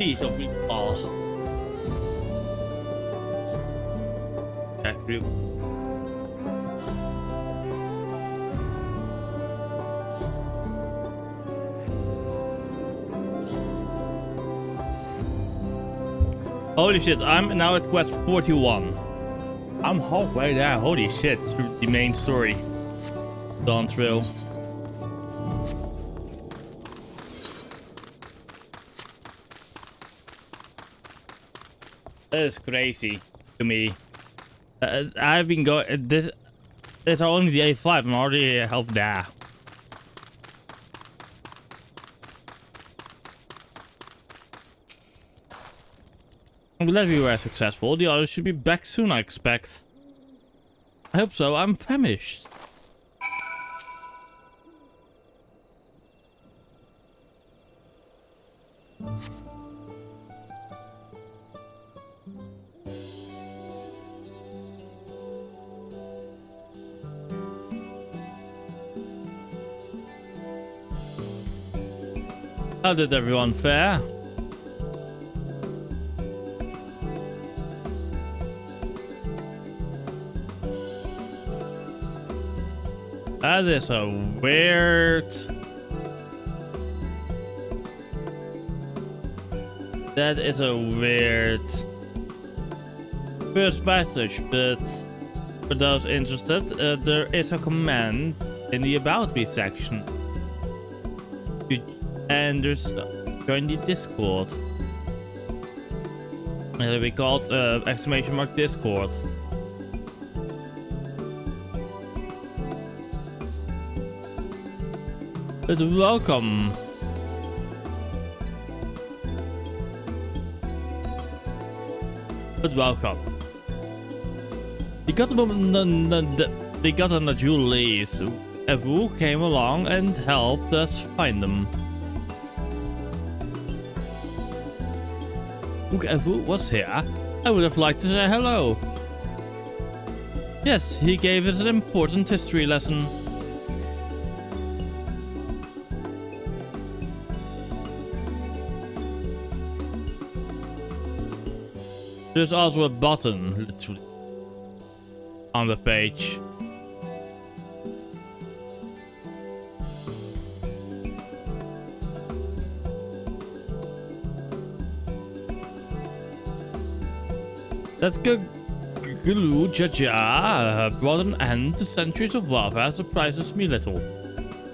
Feet of me balls. Back through. Holy shit, I'm now at quest 41. I'm halfway there, holy shit, through the main story. Dawntrail. That is crazy to me. I've been going. This is only the A5. I'm already half there. I'm glad we were successful. The others should be back soon, I expect. I hope so. I'm famished. How did everyone fare? That is a weird... That is a weird... first message, but for those interested, there is a command in the About Me section. And there's join the Discord. It'll be called !Discord. But welcome. But welcome. We got on the Julies. Evu came along and helped us find them. Look, Evu was here. I would have liked to say hello. Yes, he gave us an important history lesson. There's also a button, literally, on the page. That Gulu Jaja brought an end to centuries of warfare surprises me little.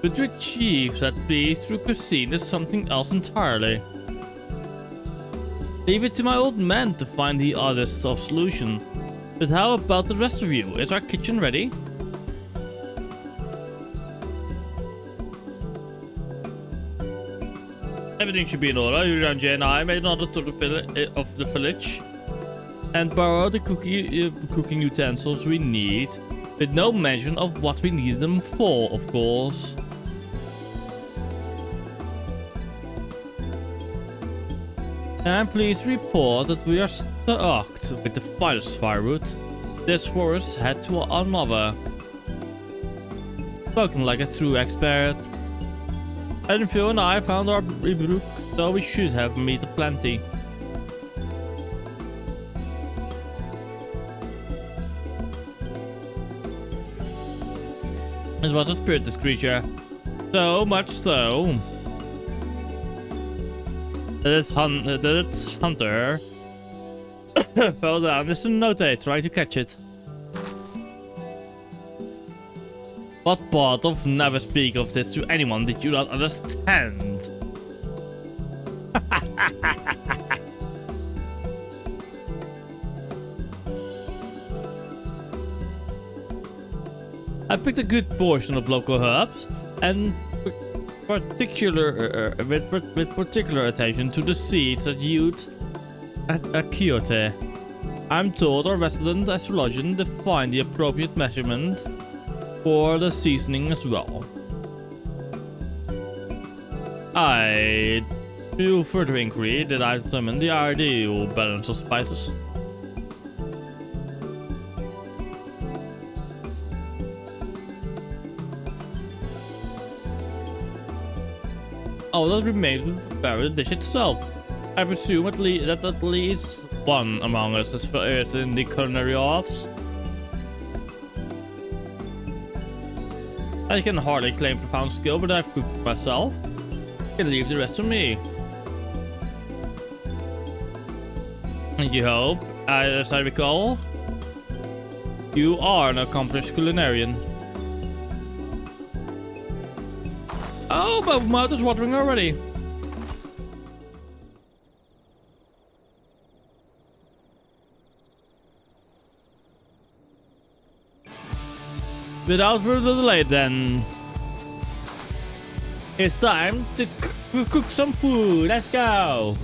But to achieve that peace through cuisine is something else entirely. Leave it to my old man to find the oddest of solutions. But how about the rest of you? Is our kitchen ready? Everything should be in order. Yuranje and I made another tour of the village and borrowed the cooking utensils we need, with no mention of what we needed them for, of course. I'm pleased to report that we are stocked with the finest firewood this forest had to another. Spoken like a true expert. And Phil and I found our brook, so we should have meat aplenty. It was a spirited creature, so much so that its hunter fell down just to notate, trying to catch it. What part of never speak of this to anyone did you not understand? I picked a good portion of local herbs, and with particular attention to the seeds that yield at a Kyoto. I'm told our resident astrologian defined the appropriate measurements for the seasoning as well. I do further inquiry that I determine the ideal balance of spices. all that remains will prepare the dish itself. I presume that at least one among us is versed in the culinary arts. I can hardly claim profound skill, but I've cooked for myself. You can leave the rest to me. And you hope, as I recall, you are an accomplished culinarian. Oh, my mouth is watering already. Without further delay then, it's time to cook some food. Let's go.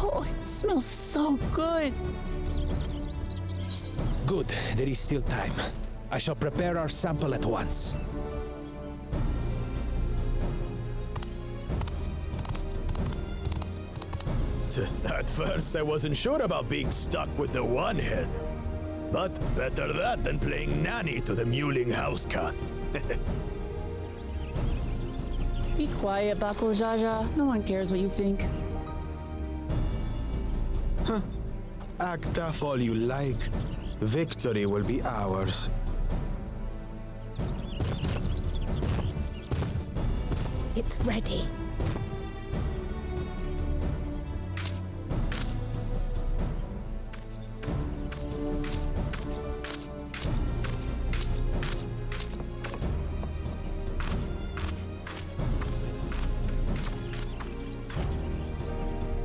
Oh, it smells so good. Good, there is still time. I shall prepare our sample at once. At first, I wasn't sure about being stuck with the one head. But better that than playing nanny to the mewling house cat. Be quiet, Bakul Jaja. No one cares what you think. Act tough all you like. Victory will be ours. It's ready.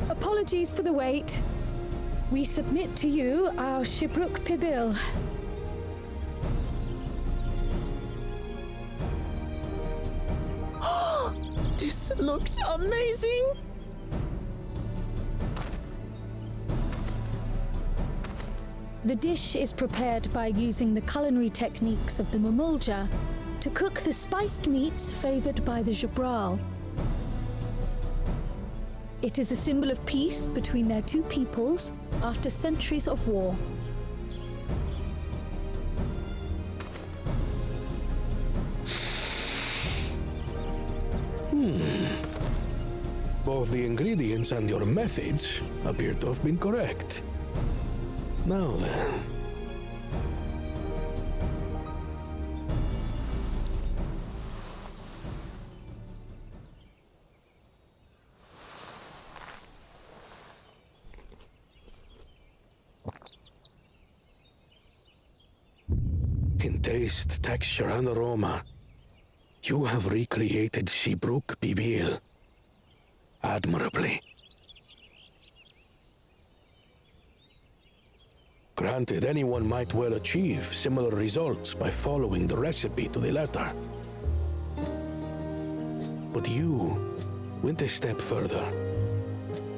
Apologies for the wait. We submit to you our Shibruk Pibil. This looks amazing. The dish is prepared by using the culinary techniques of the Mamulja to cook the spiced meats favored by the Jabral. It is a symbol of peace between their two peoples after centuries of war. Both the ingredients and your methods appear to have been correct. Now then. In taste, texture, and aroma, you have recreated Shibruk Pibil admirably. Granted, anyone might well achieve similar results by following the recipe to the letter. But you went a step further.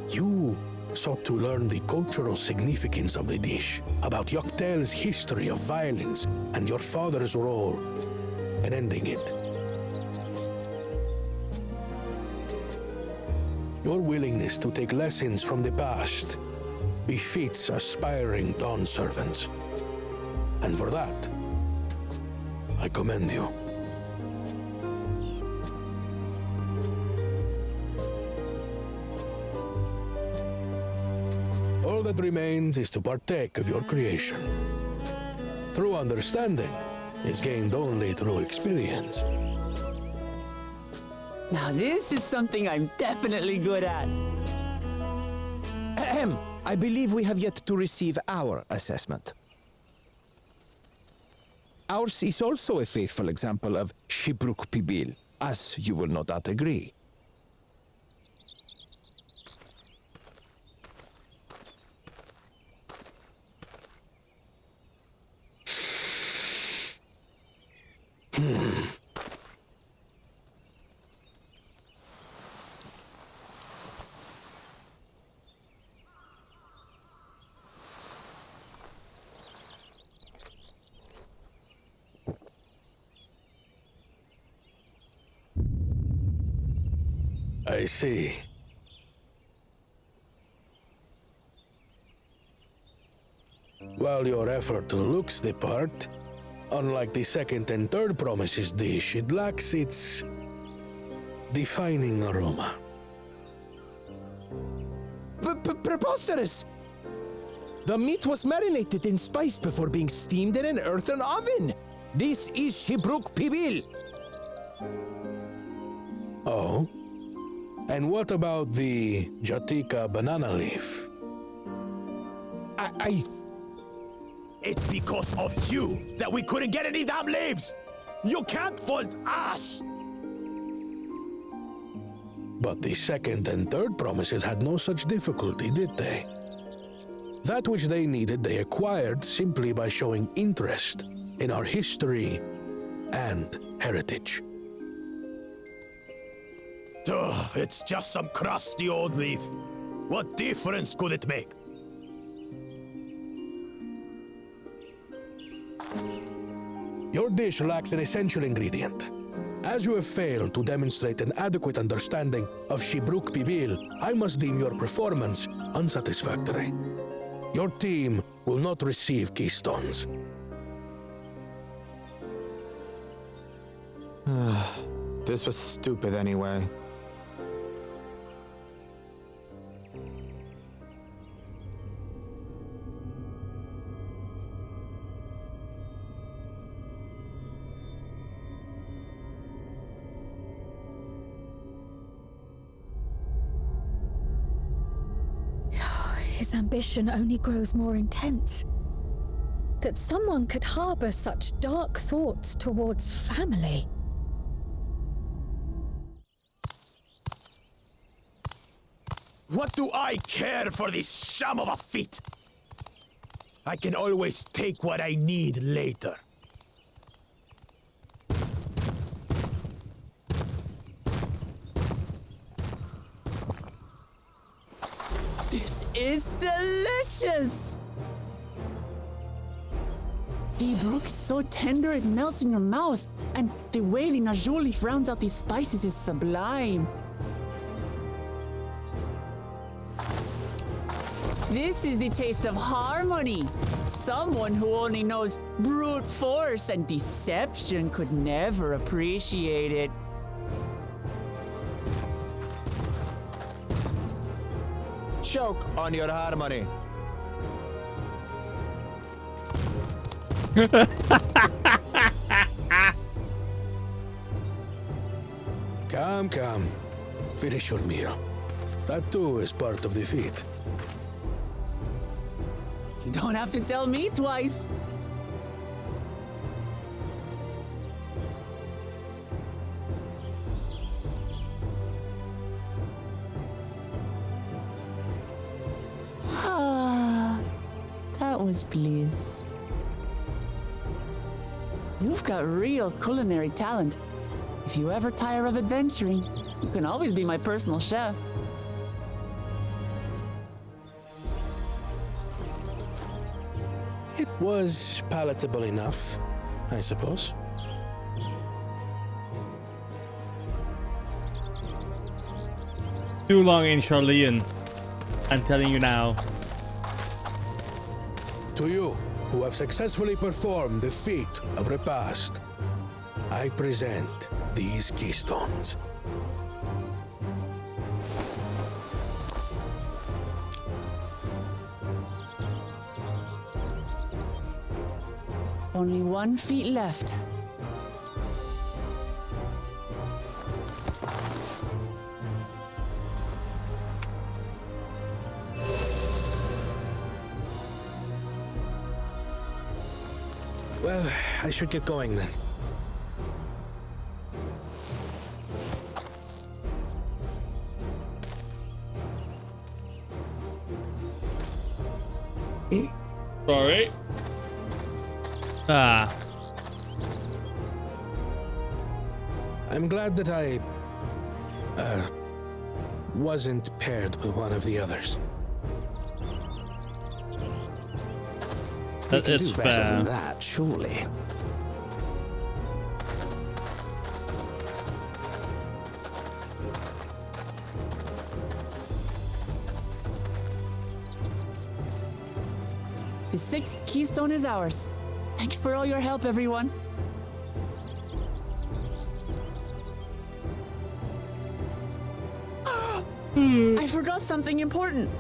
You sought to learn the cultural significance of the dish, about Yoktel's history of violence and your father's role in ending it. Your willingness to take lessons from the past befits aspiring Dawn servants. And for that, I commend you. All that remains is to partake of your creation. True understanding is gained only through experience. Now this is something I'm definitely good at. Ahem. I believe we have yet to receive our assessment. Ours is also a faithful example of Shibruk Pibil, as you will no doubt agree. I see. While your effort looks the part, unlike the second and third promises dish, it lacks its defining aroma. Preposterous! The meat was marinated in spice before being steamed in an earthen oven. This is Shibruk Pibil. Oh? And what about the Jatika banana leaf? It's because of you that we couldn't get any damn leaves! You can't fault us! But the second and third promises had no such difficulty, did they? That which they needed, they acquired simply by showing interest in our history and heritage. Duh, it's just some crusty old leaf. What difference could it make? Your dish lacks an essential ingredient. As you have failed to demonstrate an adequate understanding of Shibruk Pibil, I must deem your performance unsatisfactory. Your team will not receive keystones. This was stupid anyway. His ambition only grows more intense. That someone could harbor such dark thoughts towards family. What do I care for this sham of a feat? I can always take what I need later. This is delicious! The brook is so tender it melts in your mouth, and the way the najou leaf rounds out these spices is sublime. This is the taste of harmony. Someone who only knows brute force and deception could never appreciate it. Choke on your harmony. Come. Finish your meal. That too is part of the feat. You don't have to tell me twice. Ah, that was bliss. You've got real culinary talent. If you ever tire of adventuring, you can always be my personal chef. It was palatable enough, I suppose. Too long in Charlean. I'm telling you now. To you, who have successfully performed the feat of repast, I present these keystones. Only 1 feet left. Well, I should get going then. Sorry. I'm glad that I wasn't paired with one of the others. That is Better fair. than that, surely. The 6th keystone is ours. Thanks for all your help, everyone. I forgot something important.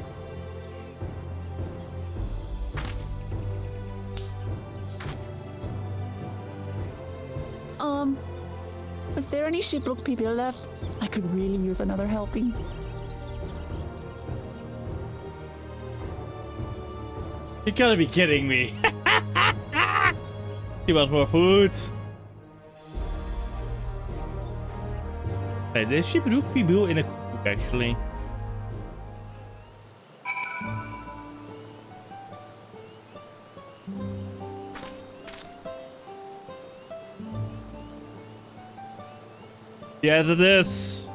Was there any Shipbrook people left? I could really use another helping. You gotta be kidding me. You want more food? Hey, there's Shipbrook people in a cookbook actually. Yes, it is.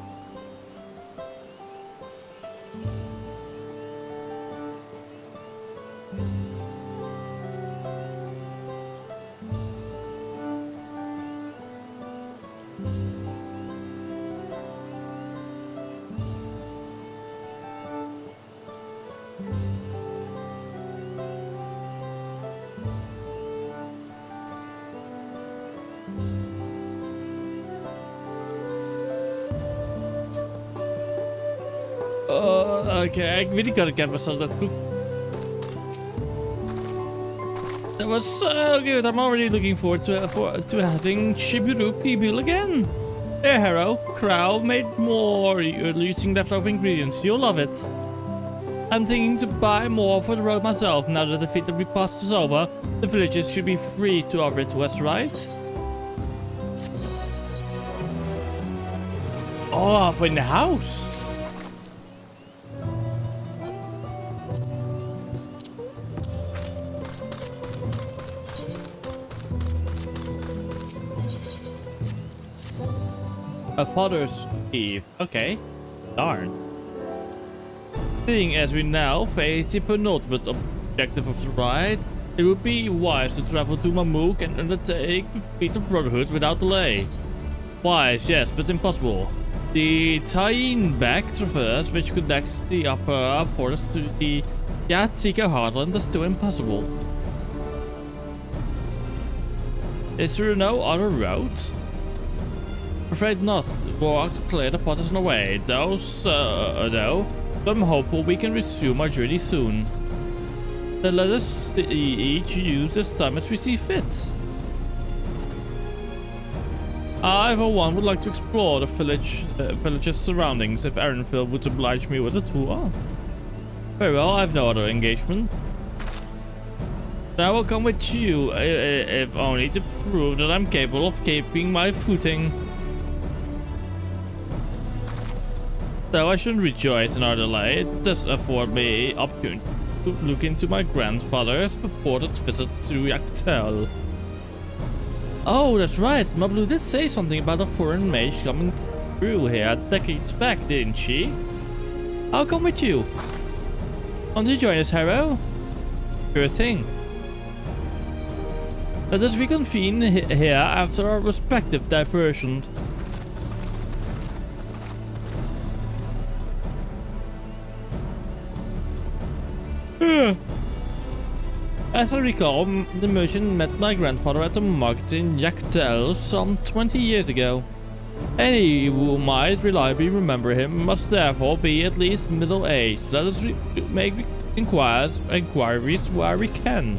Okay, I really gotta get myself that cook. That was so good. I'm already looking forward to having Shipbrook people again. There, Harrow. Crow made more using leftover ingredients. You'll love it. I'm thinking to buy more for the road myself. Now that the feat of repast is over, the villagers should be free to offer it to us, right? Oh, for in the house. A Father's Eve. Okay. Darn. Seeing as we now face the penultimate objective of the ride, it would be wise to travel to Mamook and undertake the feat of Brotherhood without delay. Wise, yes, but impossible. The tying back traverse which connects the upper forest to the Yatsika heartland is still impossible. Is there no other route? Afraid not. Walk to clear the potters in the way. Though, I'm hopeful we can resume our journey soon. Then let us each use this time as we see fit. I, for one, would like to explore the village's surroundings if Aaronfield would oblige me with a tour. Very well, I have no other engagement. Then I will come with you, if only to prove that I'm capable of keeping my footing. Though I shouldn't rejoice in our delay, it does afford me opportunity to look into my grandfather's purported visit to Yaktel. Oh, that's right. Mablu did say something about a foreign mage coming through here decades back, didn't she? I'll come with you. Want to join us, Harrow? Sure thing. Let us reconvene here after our respective diversions. As I recall, the merchant met my grandfather at the market in Yaktel some 20 years ago. Any who might reliably remember him must therefore be at least middle-aged. Let us make inquiries where we can.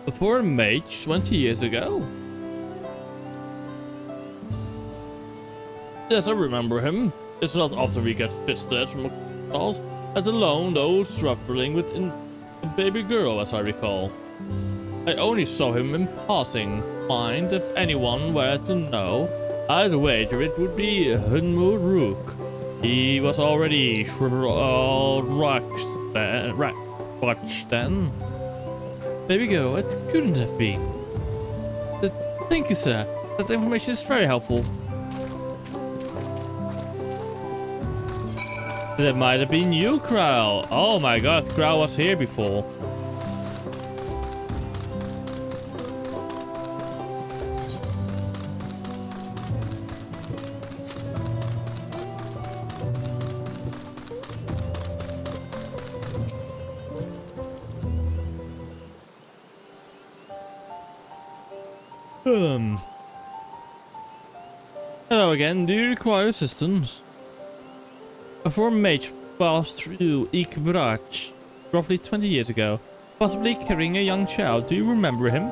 Before a mage 20 years ago? Yes, I remember him. It's not often we get visited from calls, let alone those traveling with a baby girl, as I recall. I only saw him in passing. Mind if anyone were to know, I'd wager it would be Hunmur Rook. He was already rocks then. There we go. It couldn't have been. Thank you, sir. That information is very helpful. That might have been you, Krau. Oh my god, Krau was here before. Hello again, do you require assistance? A former mage passed through Ikbrach roughly 20 years ago, possibly carrying a young child. Do you remember him?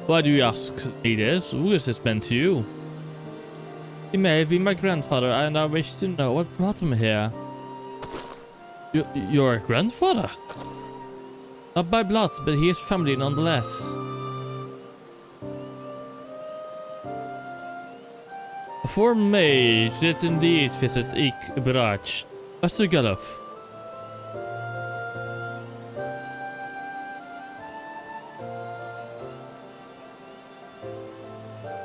Why do you ask me this? Who is this man to you? He may have been my grandfather, and I wish to know what brought him here. Your grandfather? Not by blood, but he is family nonetheless. A former mage did indeed visit Ikbrach. Mr. Gulliff.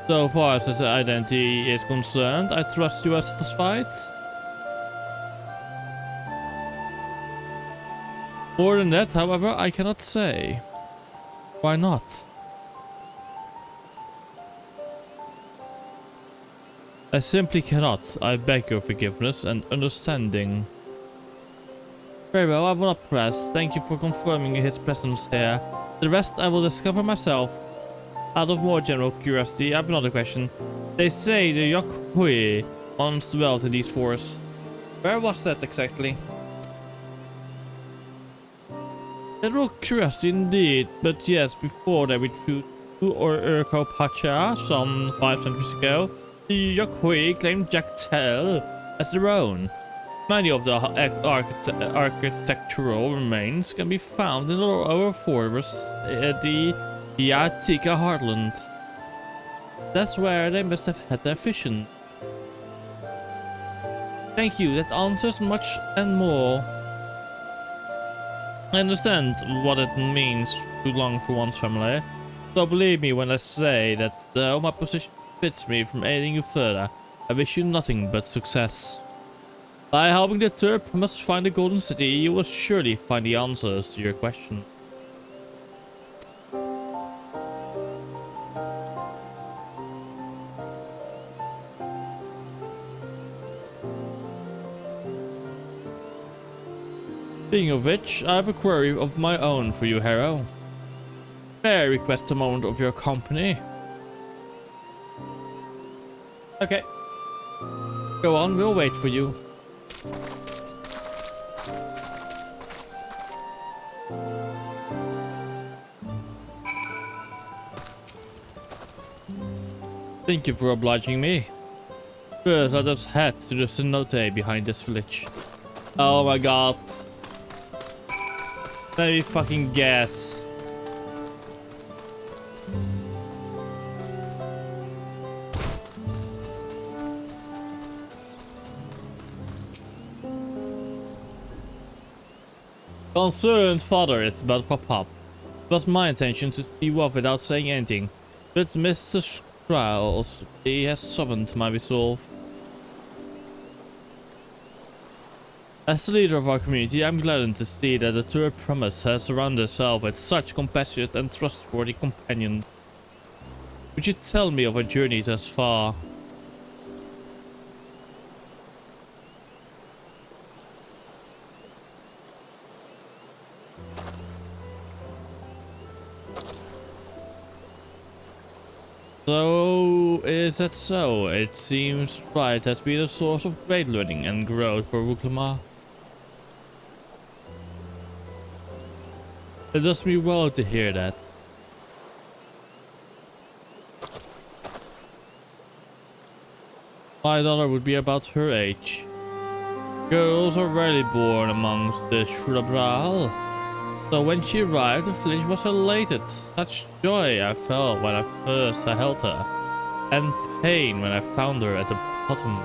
So far as his identity is concerned, I trust you are satisfied? More than that, however, I cannot say. Why not? I simply cannot. I beg your forgiveness and understanding. Very well, I will not press. Thank you for confirming his presence here. The rest I will discover myself. Out of more general curiosity, I have another question. They say the Yokhui once dwelt in these forests. Where was that exactly? General curiosity indeed, but yes, before they withdrew to Urko Pacha some 5 centuries ago, the Yokhui claimed Dawntrail as their own. Many of the architectural remains can be found in the lower forests at the Yatika heartland. That's where they must have had their vision. Thank you, that answers much and more. I understand what it means to long for one's family, so believe me when I say that though my position fits me from aiding you further, I wish you nothing but success. By helping the Turp must find the Golden City, you will surely find the answers to your question. Speaking of which, I have a query of my own for you, Harrow. May I request a moment of your company? Okay. Go on, we'll wait for you. Thank you for obliging me. First, let us head to the cenote behind this village. Oh my god. Let me fucking guess. Concerned father is about to pop up. It was my intention to speak off without saying anything, but Mr. Strauss, he has softened my resolve. As the leader of our community, I'm gladdened to see that the Tour Promise has surrounded herself with such compassionate and trustworthy companions. Would you tell me of her journey thus far? So, is that so? It seems Pride has been a source of great learning and growth for Wuklama. It does me well to hear that. My daughter would be about her age. Girls are rarely born amongst the Shrubral. So when she arrived, the village was elated. Such joy I felt when I held her, and pain when I found her at the bottom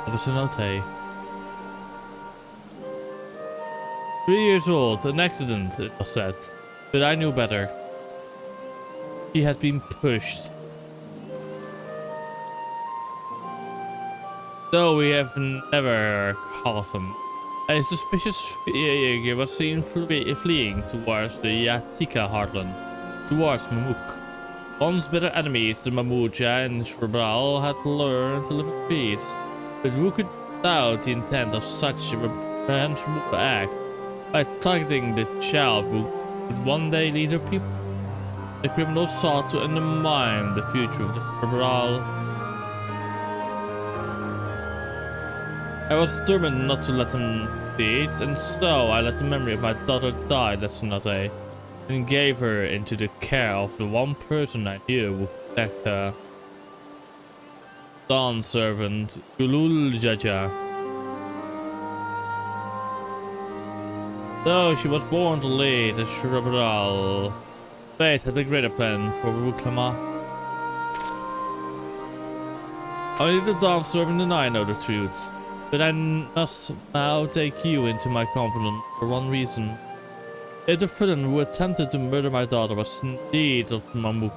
of a cenote. 3 years old, an accident, it was said. But I knew better. She had been pushed. Though we have never caught him. A suspicious figure was seen fleeing towards the Yatika heartland, towards Mamuk. Once bitter enemies, the Mamuja and Shrubral had learned to live in peace. But who could doubt the intent of such a reprehensible act? By targeting the child who would one day lead her people, the criminals sought to undermine the future of the Shrubral. I was determined not to let him feed, and so I let the memory of my daughter die that Sonate, and gave her into the care of the one person I knew would protect her. Dawn servant Gulul Jaja. Though she was born to lead the Shrubral, fate had a greater plan for Ruklama. Only the Dawn servant and I know the truth. But I must now take you into my confidence for one reason. If the villain who attempted to murder my daughter was indeed of Mamuk,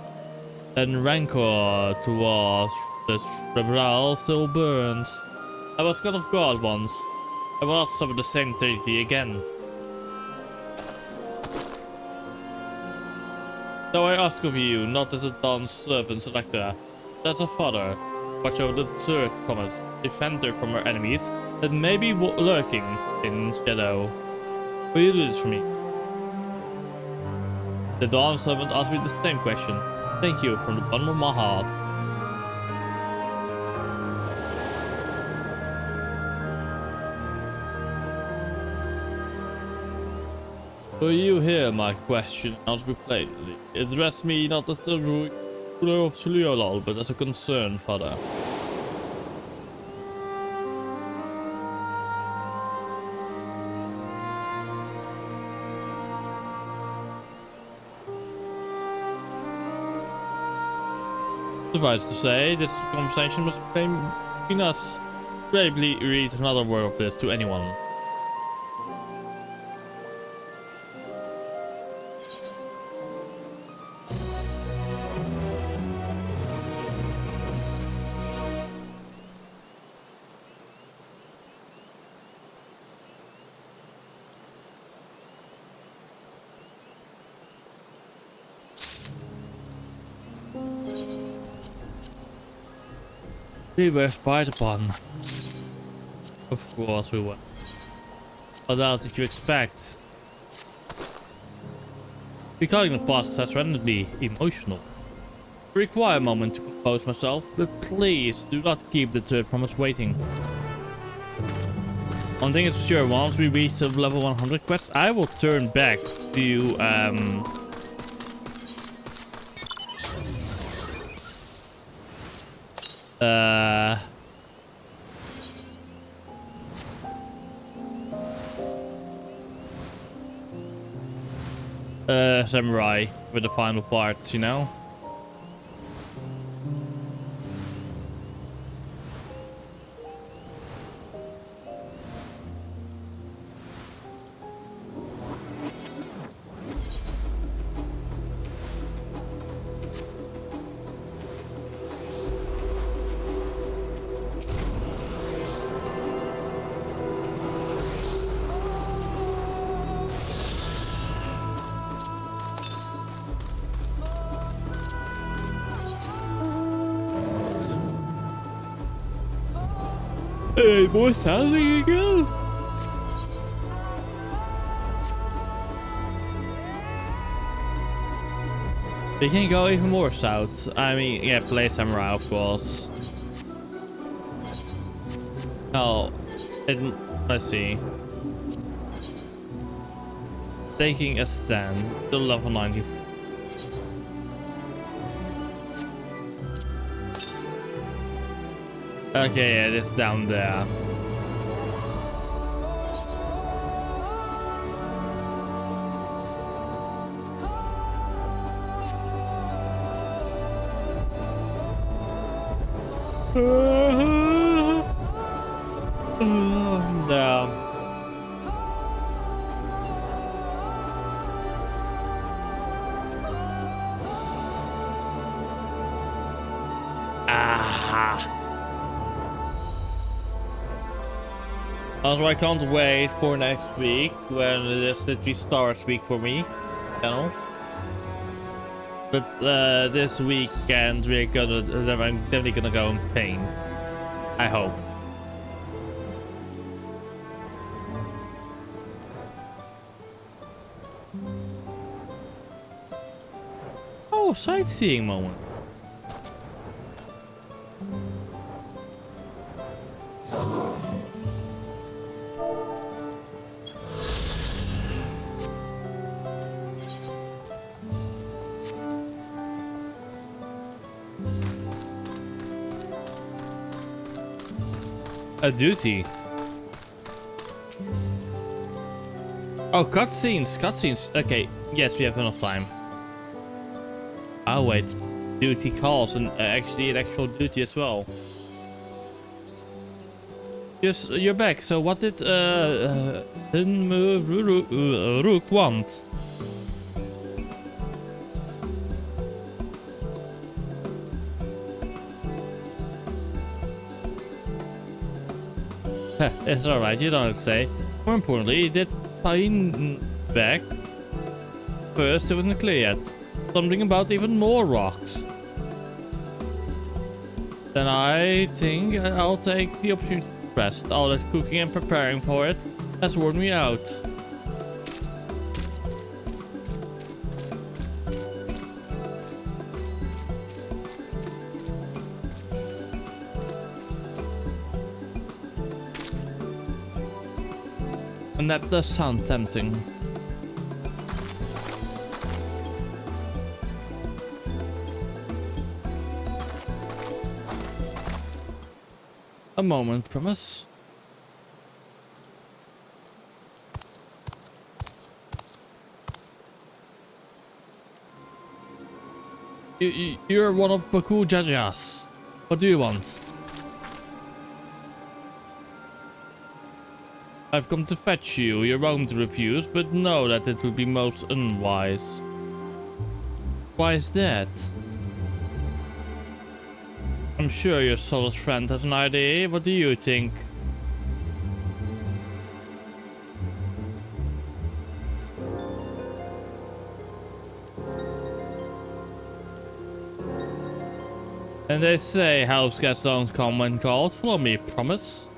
then rancor towards the Shrubral still burns. I was god of God once. I will not suffer the same tragedy again. So I ask of you, not as a Dawn servant selector, but as a father. Watch over the third promise, defend her from her enemies that may be lurking in shadow. Will you do this for me? The Dawn servant asked me the same question. Thank you from the bottom of my heart. Will you hear my question not be plainly? Address me not as the ruler of Suliolal, but as a concerned father. Suffice to say, this conversation must between us. Bravely read another word of this to anyone. We were spied upon. Of course we were. What else did you expect? Recalling the past has rendered me emotional. I require a moment to compose myself, but please do not keep the third promise waiting. One thing is sure, once we reach the level 100 quest, I will turn back to Samurai with the final parts, you know? Hey, more sounding again? They can go even more south. I mean, yeah, play Samurai, of course. Oh, let's see. Taking a stand to level 94. Okay, yeah, it's down there. No. Also, I can't wait for next week when it is the 3 stars week for me, you know. But this weekend I'm definitely gonna go and paint. I hope. Oh, sightseeing moment. A duty. Oh, cutscenes, cutscenes. Okay, yes, we have enough time. Oh wait, duty calls and actually an actual duty as well. Yes, you're back. So what did Rook want? It's alright, you don't have to say. More importantly, did Pine back? First, it wasn't clear yet. Something about even more rocks. Then I think I'll take the opportunity to rest. All that cooking and preparing for it has worn me out. And that does sound tempting. A moment, promise. You're one of Baku Jajas. What do you want? I've come to fetch you. You're welcome to refuse, but know that it would be most unwise. Why is that? I'm sure your Solace friend has an idea. What do you think? And they say house cats don't come when called. Follow me, promise.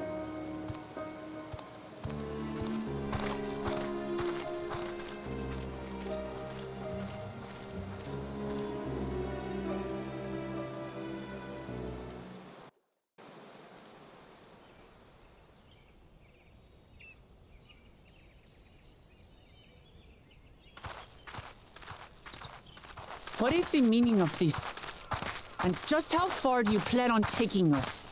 What is the meaning of this? And just how far do you plan on taking us?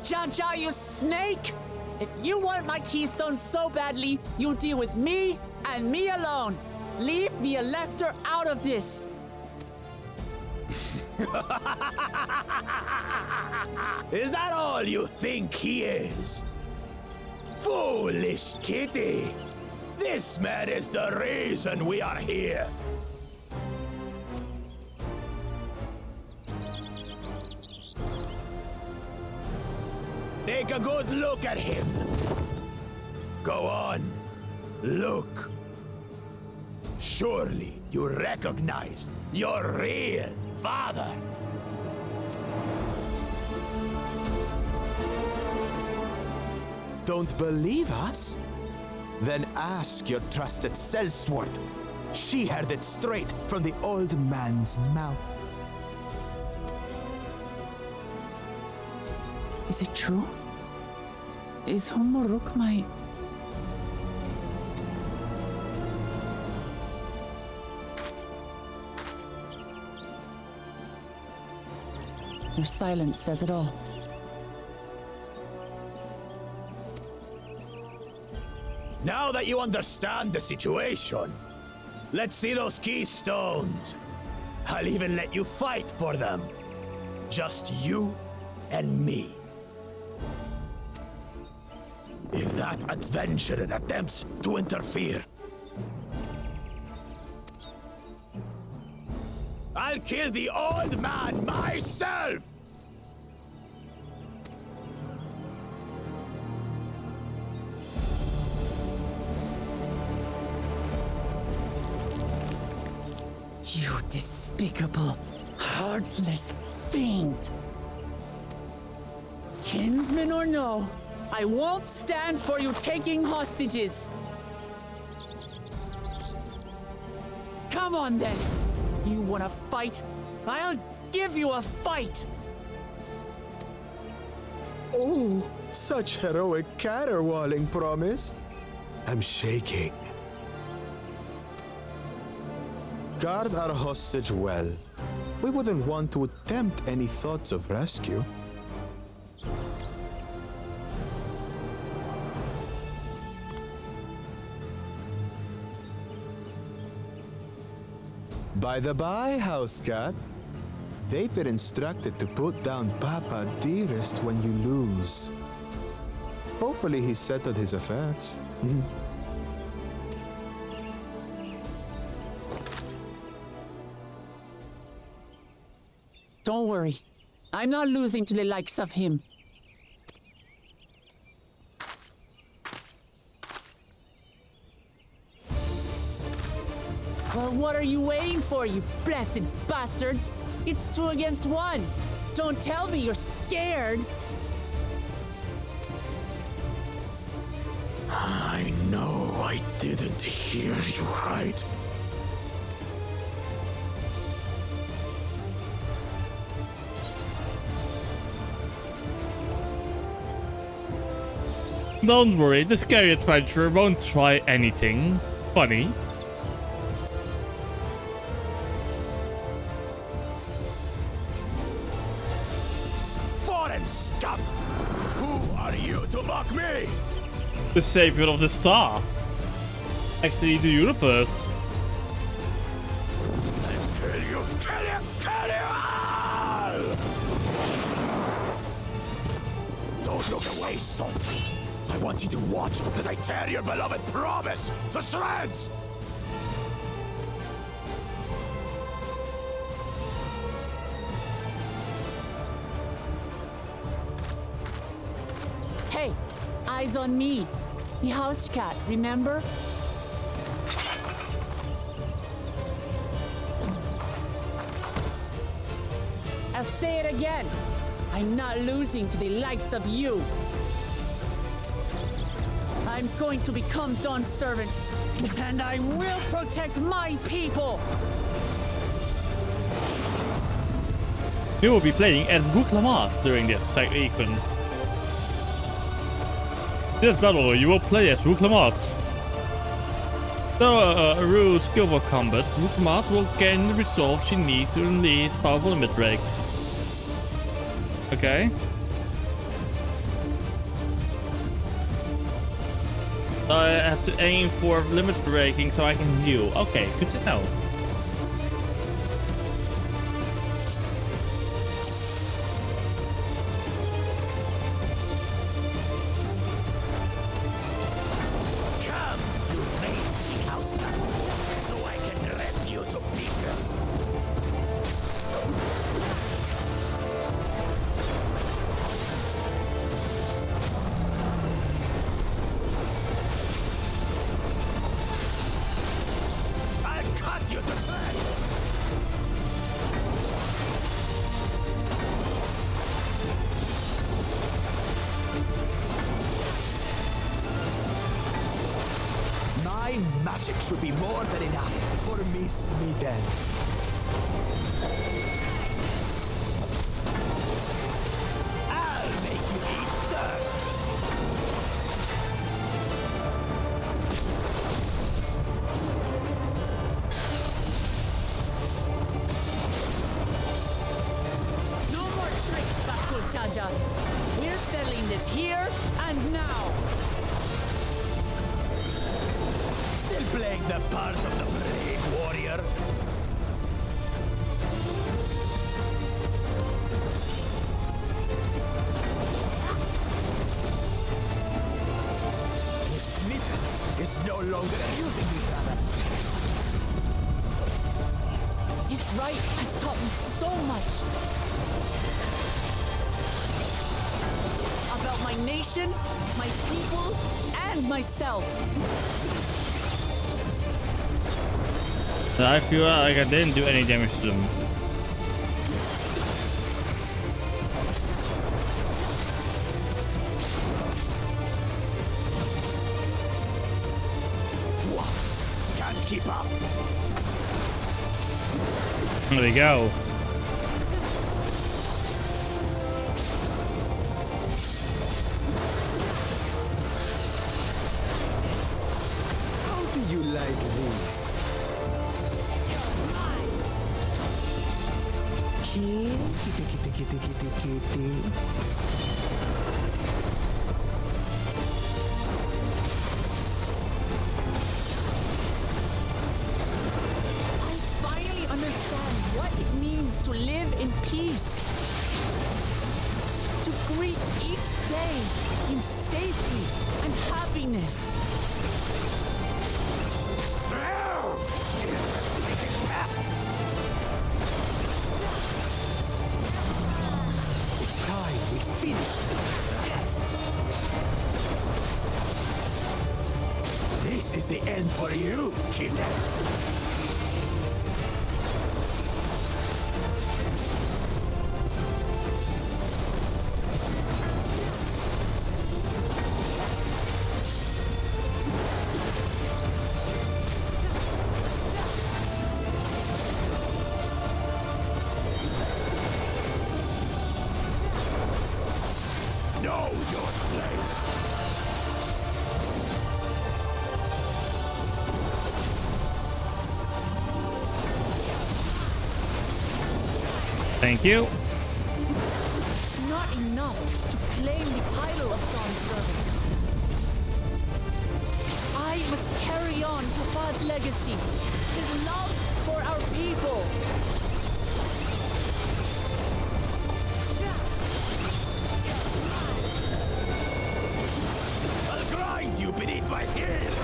Jaja, you snake! If you want my keystone so badly, you deal with me and me alone. Leave the Elector out of this. Is that all you think he is? Foolish kitty! This man is the reason we are here. Take a good look at him. Go on, look. Surely you recognize your real father. Don't believe us? Then ask your trusted Sellsworth. She heard it straight from the old man's mouth. Is it true? Is Humoruk my... Your silence says it all. Now that you understand the situation, let's see those keystones. I'll even let you fight for them. Just you and me. If that adventurer attempts to interfere, I'll kill the old man myself! You despicable, heartless fiend! Kinsman or no, I won't stand for you taking hostages! Come on then! You wanna fight? I'll give you a fight! Oh, such heroic caterwauling promise. I'm shaking. Guard our hostage well. We wouldn't want to attempt any thoughts of rescue. By the by, house cat, they've been instructed to put down Papa dearest when you lose. Hopefully he settled his affairs. Don't worry. I'm not losing to the likes of him. Well, what are you waiting for, you blessed bastards? It's 2 against 1. Don't tell me you're scared. I know I didn't hear you right. Don't worry, the scary adventurer won't try anything funny. Foreign scum! Who are you to mock me? The savior of the star. Actually, the universe. Kill you, kill you, kill you all! Don't look away, son. I want you to watch as I tear your beloved promise to shreds! Hey, eyes on me. The house cat, remember? I'll say it again. I'm not losing to the likes of you. I'm going to become Dawn's servant, and I will protect my people! You will be playing as Ruklamat during this sequence. This battle, you will play as Ruklamat. Though Ru's skillful combat, Ruklamat will gain the resolve she needs to unleash powerful limit breaks. Okay. I have to aim for limit breaking so I can heal. Okay, good to know. Come, you mangy house cat, so I can rip you to pieces! I'll cut you to shreds! My magic should be more than enough for Miss Middens. I'll make you eat dirt! No more Raja. We're settling this here and now. Still playing the part of the brave warrior? His snippets is no longer amusing me, brother. This rite has taught me so much. About my nation, my people, and myself. I feel like I didn't do any damage to them. Can't keep up. There we go. How do you like this? Kitty. I finally understand what it means to live in peace. To greet each day in safety and happiness. It's time we finished. This is the end for you, kid. Know your place. Thank you. Not enough to claim the title of Dawntrail. I must carry on Papa's legacy, his love for our people. I'll grind you beneath my heel.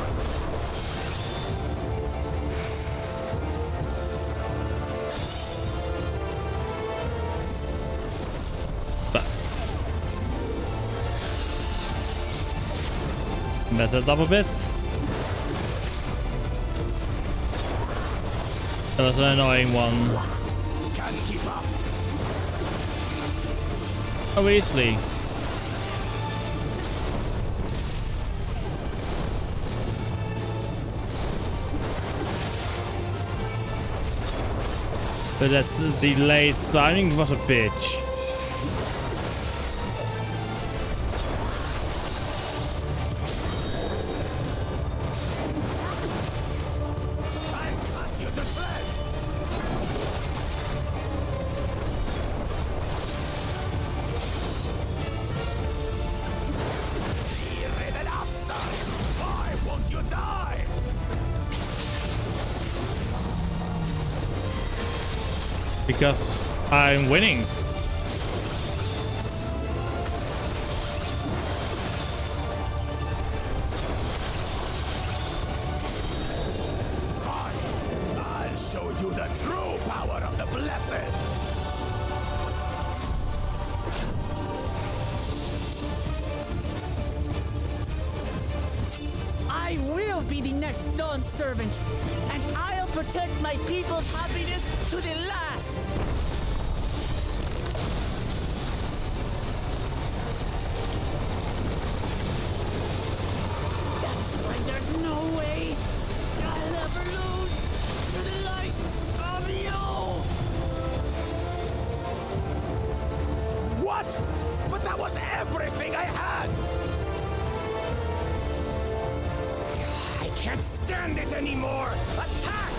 Mess it up a bit. That was an annoying one. Can't keep up. Oh, easily. But that's delayed timing was a bitch. Because I'm winning. I'll show you the true power of the blessed. I will be the next Dawn servant, and I'll protect my people's happiness to the last. That's why there's no way I'll ever lose to the light of you. What? But that was everything I had. I can't stand it anymore. Attack!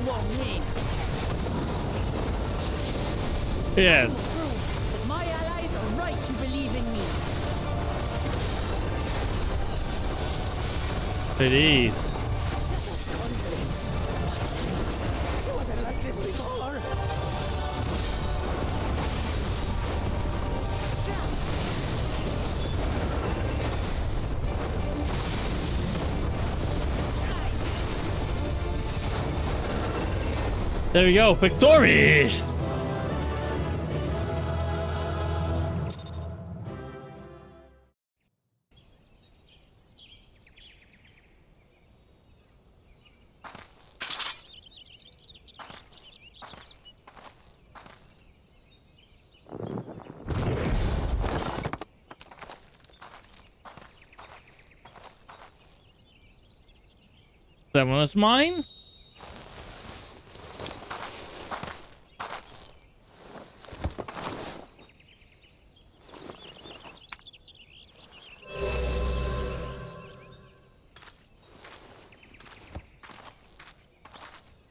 won't win. Yes. But my allies are right to believe in me. It is. Confidence. She wasn't like this before. There we go. Victory! That one was mine.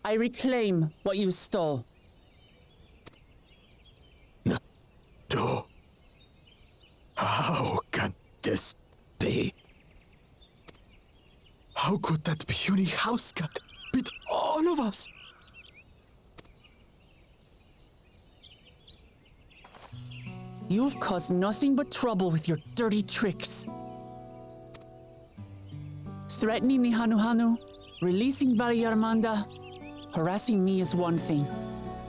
I reclaim what you stole. No. How can this be? How could that puny house cat beat all of us? You've caused nothing but trouble with your dirty tricks. Threatening the Hanuhanu, releasing Valyarmanda, harassing me is one thing,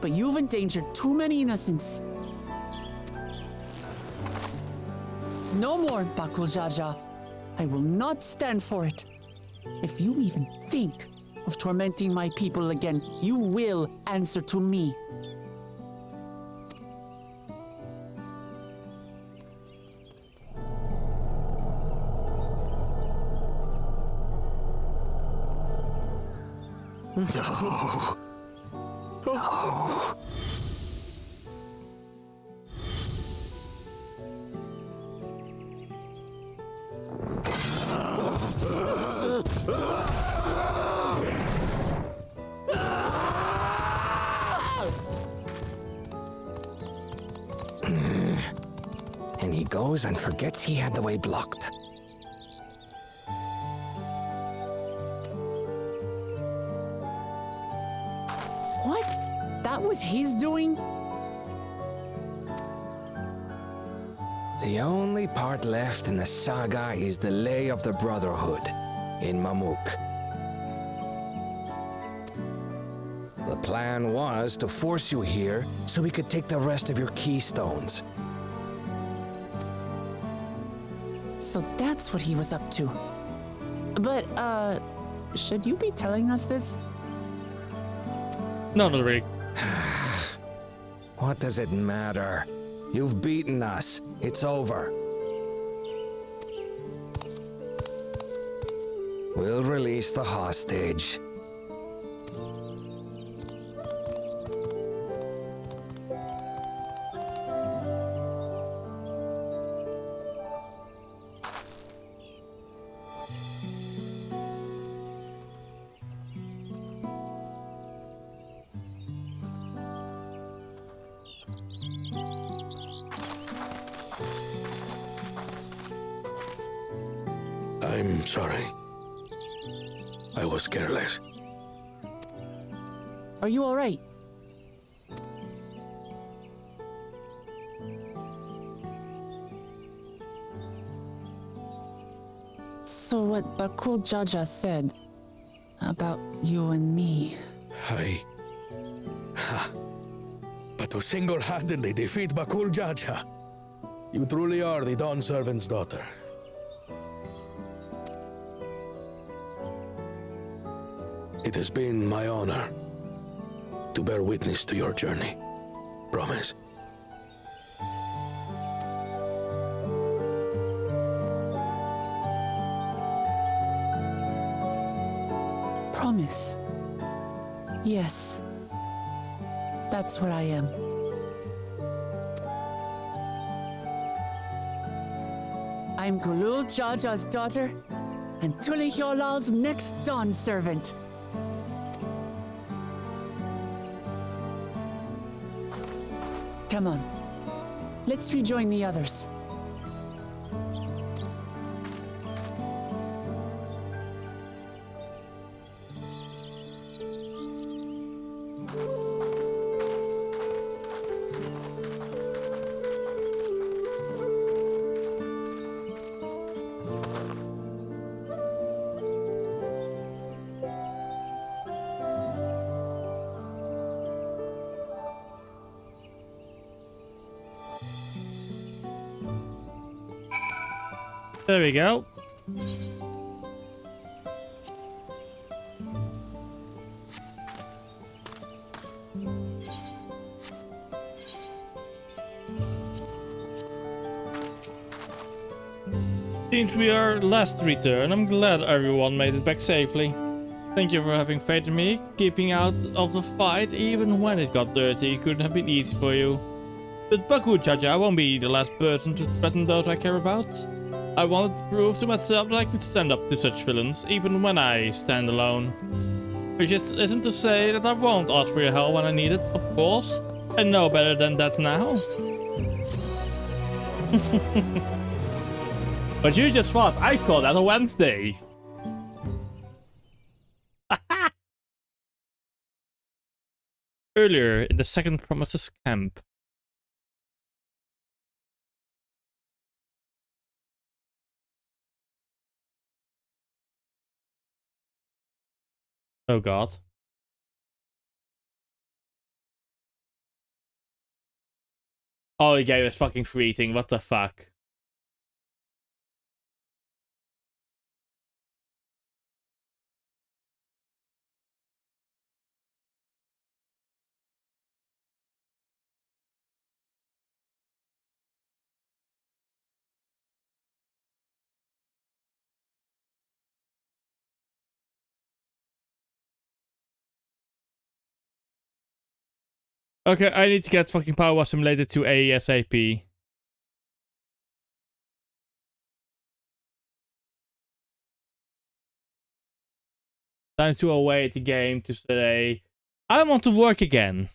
but you've endangered too many innocents. No more, Bakuljaja. I will not stand for it. If you even think of tormenting my people again, you will answer to me. No. No. And he goes and forgets he had the way blocked. What? That was his doing? The only part left in the saga is the Lay of the Brotherhood in Mamuk. The plan was to force you here so we could take the rest of your keystones. So that's what he was up to. But, should you be telling us this? No, not really. What does it matter? You've beaten us. It's over. We'll release the hostage. I'm sorry. I was careless. Are you all right? So what Bakul Jaja said about you and me. But to single-handedly defeat Bakul Jaja, you truly are the Dawn Servant's daughter. It has been my honor to bear witness to your journey. Promise. Promise. Yes. That's what I am. I'm Gulul Jaja's daughter, and Tuliholal's next Dawn servant. Come on. Let's rejoin the others. There we go. Seems we are last to return. I'm glad everyone made it back safely. Thank you for having faith in me, keeping out of the fight even when it got dirty. Couldn't have been easy for you. But Baku Jaja won't be the last person to threaten those I care about. I wanted to prove to myself that I could stand up to such villains, even when I stand alone. Which isn't to say that I won't ask for your help when I need it, of course. I know better than that now. But you just thought I called that a Wednesday. Earlier in the second Promises camp. Oh god. Oh, the game is fucking freezing. What the fuck? Okay, I need to get fucking Power Wash Simulator to ASAP. Time to await the game to say, I want to work again.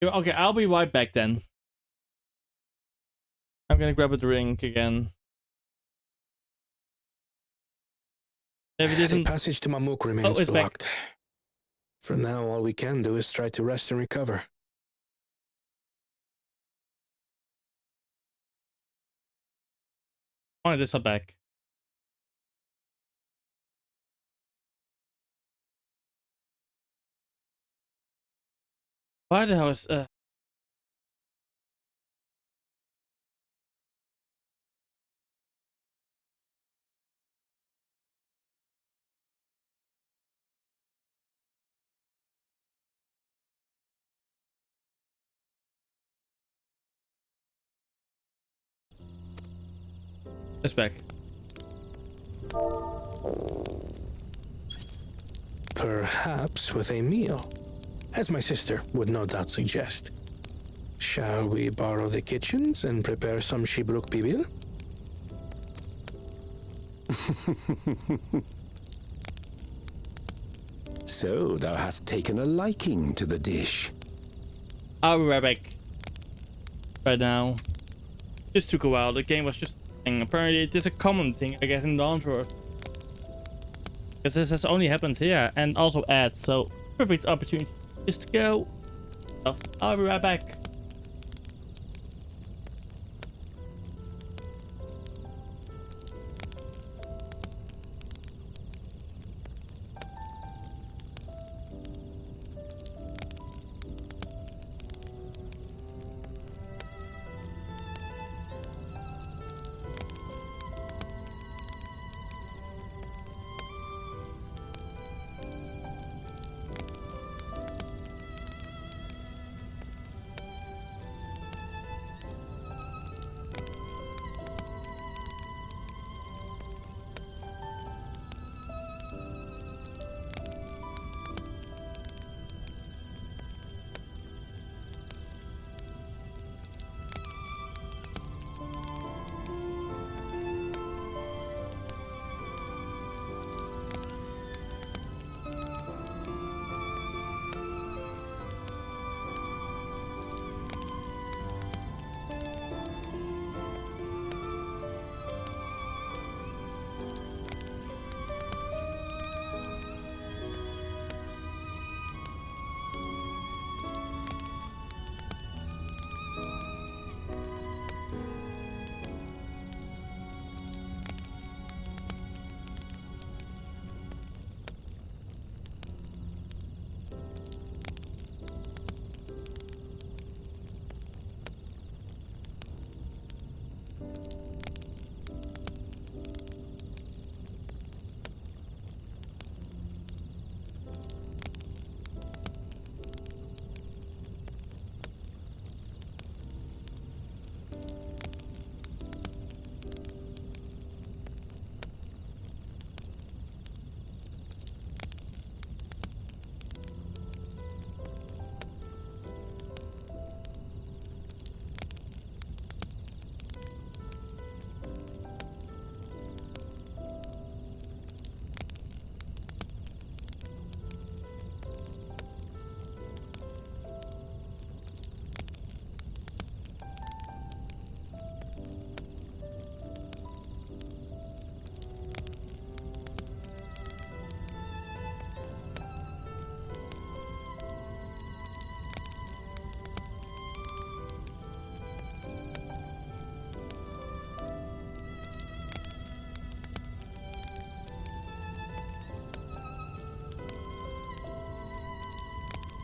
Okay, I'll be right back then. I'm gonna grab a drink again. The passage to Mamuk remains it's blocked. back. For now, all we can do is try to rest and recover. Oh, this is back. Why the hell is it's back. Perhaps with a meal, as my sister would no doubt suggest. Shall we borrow the kitchens and prepare some Shibruk Pibil? So thou hast taken a liking to the dish. I'll be right back. Right now. This took a while. The game was just... Apparently it is a common thing, I guess, in Dawntrail. Because this has only happened here, and also ads, so perfect opportunity just to go. So, I'll be right back.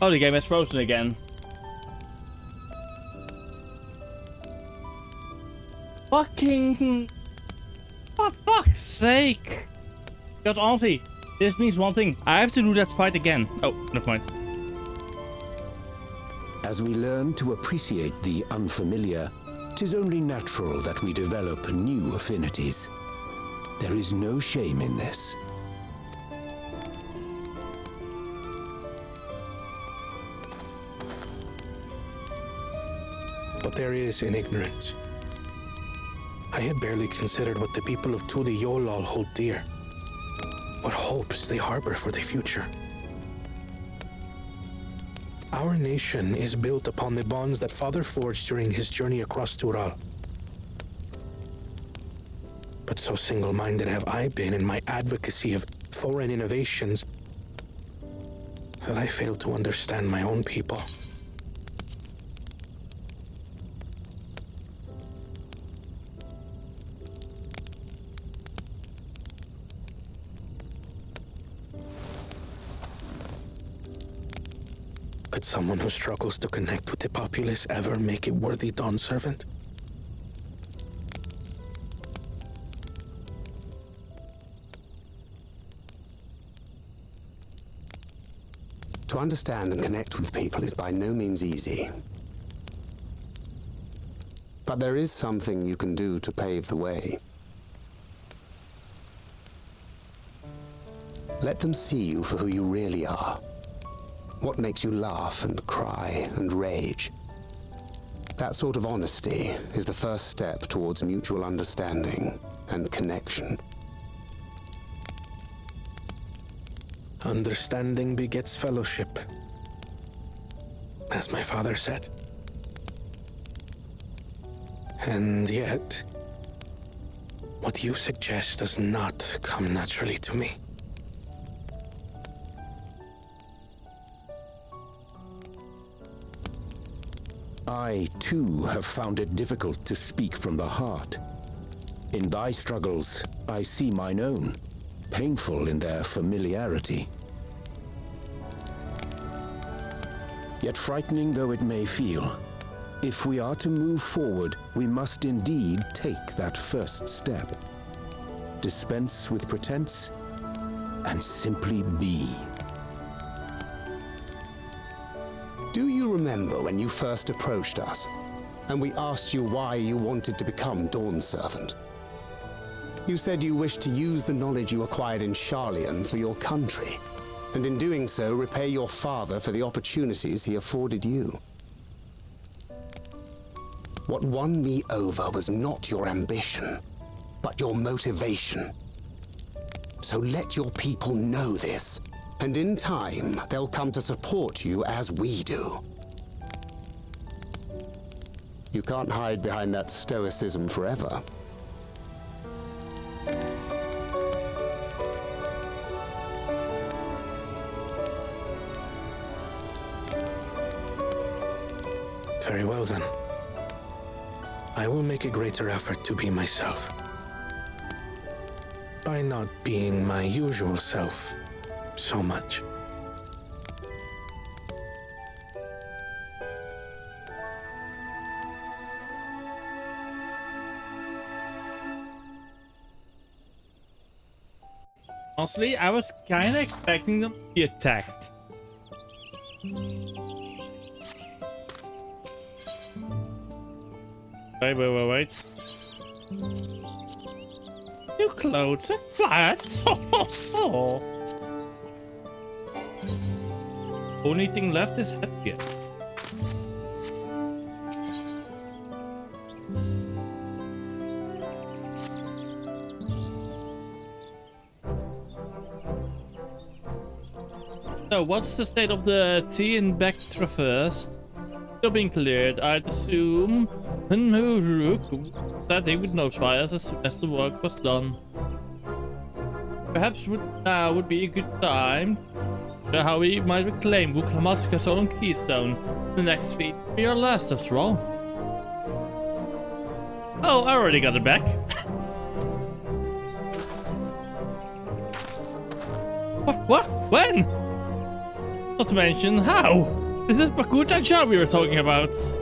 Oh, the game has frozen again. Fucking... For fuck's sake! Because honestly, this means one thing. I have to do that fight again. Oh, never mind. As we learn to appreciate the unfamiliar, 'tis only natural that we develop new affinities. There is no shame in this. But there is in ignorance. I had barely considered what the people of Tuli Yolal hold dear. What hopes they harbor for the future. Our nation is built upon the bonds that Father forged during his journey across Tural. But so single-minded have I been in my advocacy of foreign innovations that I fail to understand my own people. Could someone who struggles to connect with the populace ever make a worthy Dawn servant? To understand and connect with people is by no means easy. But there is something you can do to pave the way. Let them see you for who you really are. What makes you laugh and cry and rage? That sort of honesty is the first step towards mutual understanding and connection. Understanding begets fellowship, as my father said. And yet, what you suggest does not come naturally to me. I, too, have found it difficult to speak from the heart. In thy struggles, I see mine own, painful in their familiarity. Yet frightening though it may feel, if we are to move forward, we must indeed take that first step. Dispense with pretense, and simply be. Do you remember when you first approached us, and we asked you why you wanted to become Dawn Servant? You said you wished to use the knowledge you acquired in Sharlayan for your country, and in doing so repay your father for the opportunities he afforded you. What won me over was not your ambition, but your motivation. So let your people know this, and in time, they'll come to support you as we do. You can't hide behind that stoicism forever. Very well then. I will make a greater effort to be myself. By not being my usual self so much. Honestly, I was kinda expecting them to be attacked. Wait. New clothes and flats. Only thing left is headgear. So, what's the state of the tea in Bactra first? Still being cleared, I'd assume. That he would notify us as soon as the work was done. Perhaps now would be a good time to how we might reclaim Wuklamatska's stolen keystone. The next feat be our last, after all. Oh, I already got it back. What? When? Not to mention, how? This is Bakuja we were talking about. So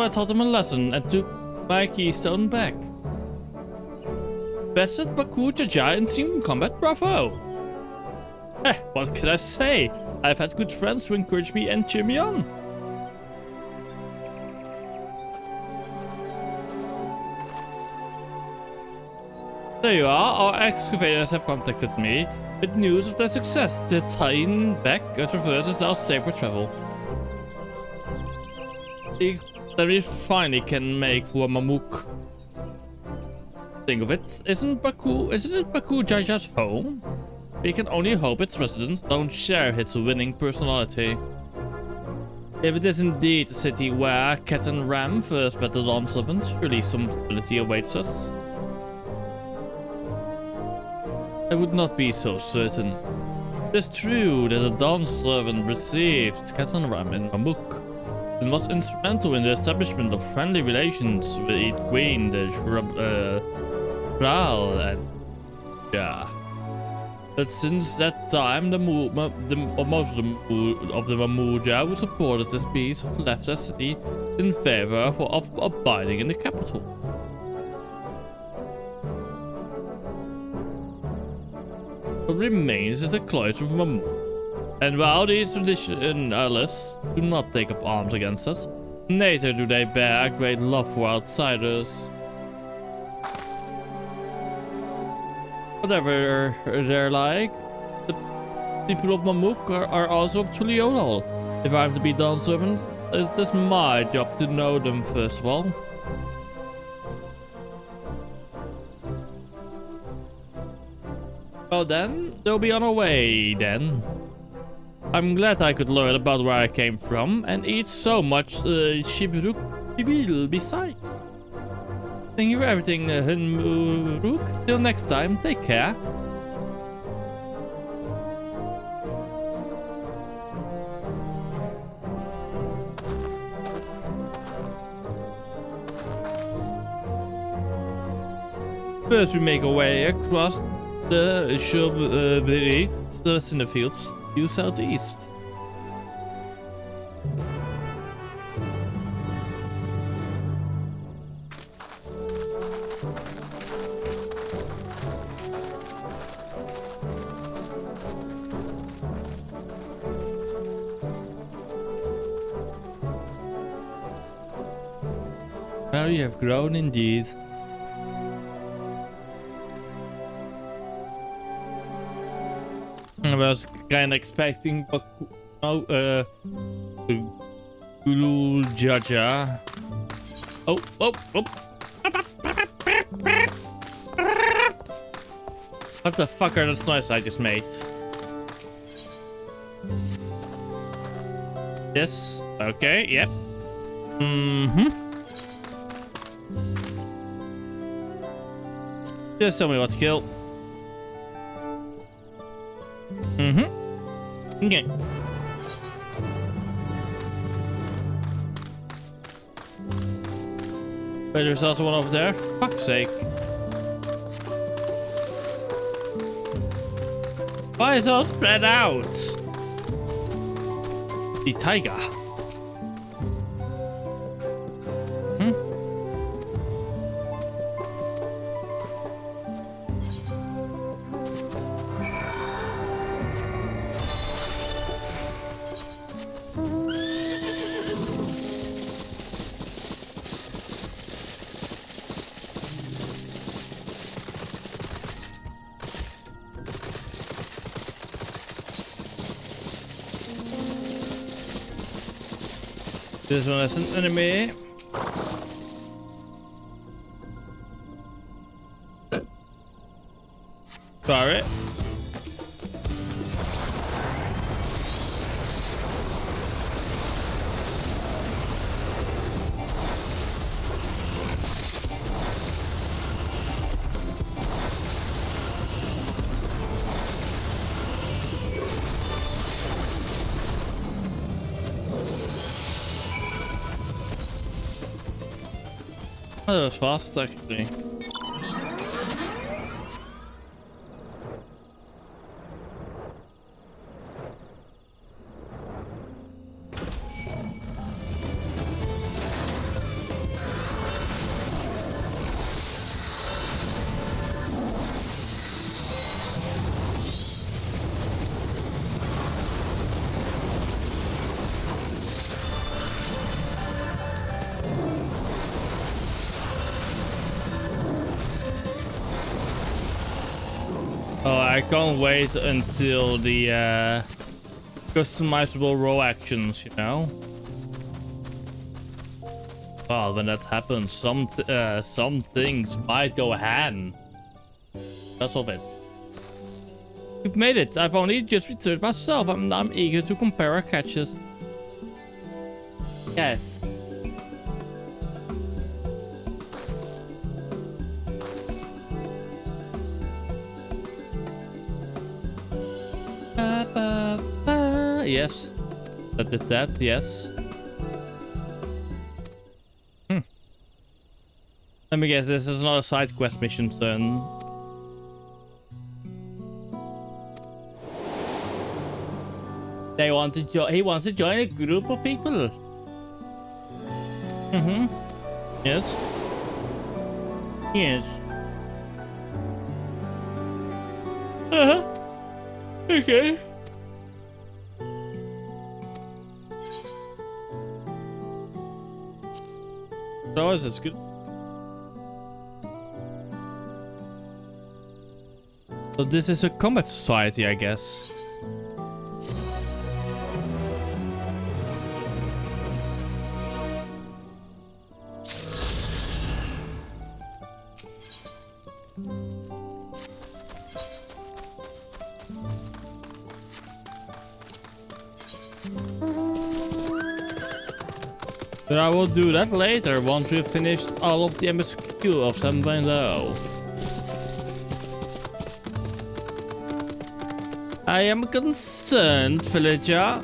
I taught him a lesson and took my keystone back. Best at Bakuja in single combat, bravo! What can I say? I've had good friends to encourage me and cheer me on. There you are, our excavators have contacted me with news of their success. The tie-in back traverse is now safe for travel. That we finally can make for Mamuk. Think of it, isn't it Baku Jaja's home? We can only hope its residents don't share his winning personality. If it is indeed the city where Cat and Ram first met the Dawn Servants, surely some stability awaits us. I would not be so certain. It is true that the Dawn Servant received Cat and Ram in Mamuk and was instrumental in the establishment of friendly relations between the Shral and Ja. But since that time, most of the Mamuja who supported this peace have left the city in favor of abiding in the capital. What remains is the cloister of Mamuk. And while these traditionalists do not take up arms against us, neither do they bear a great love for outsiders. Whatever they're like, the people of Mamuk are also of Tuliolol. If I'm to be Dawn Servant, it's my job to know them first of all. Well then, they'll be on our way then. I'm glad I could learn about where I came from and eat so much Shibruk Bibil beside. Thank you for everything, Hunmuruk. Till next time, take care. First, we make our way across the Shubrit, the Cinderfields, due southeast. Now you have grown indeed. I was kind of expecting Gulu Jaja. Oh. What the fuck are those noises I just made? Yes. Okay. Yep. Just tell me what to kill. Okay. But there's also one over there. For fuck's sake. Why is it all spread out? The tiger. This one is an enemy. Sorry. Oh, that was fast actually. Oh, I can't wait until the customizable row actions, you know? Well, when that happens, some things might go hand. That's of it. You've made it. I've only just returned myself. I'm eager to compare our catches. Yes. Yes, that did that. Yes. Let me guess. This is another side quest mission, son. They want to join. He wants to join a group of people. Yes. Yes. Okay. So is this good? So this is a combat society, I guess. But I will do that later once we've finished all of the MSQ of 7.0. I am concerned, villager.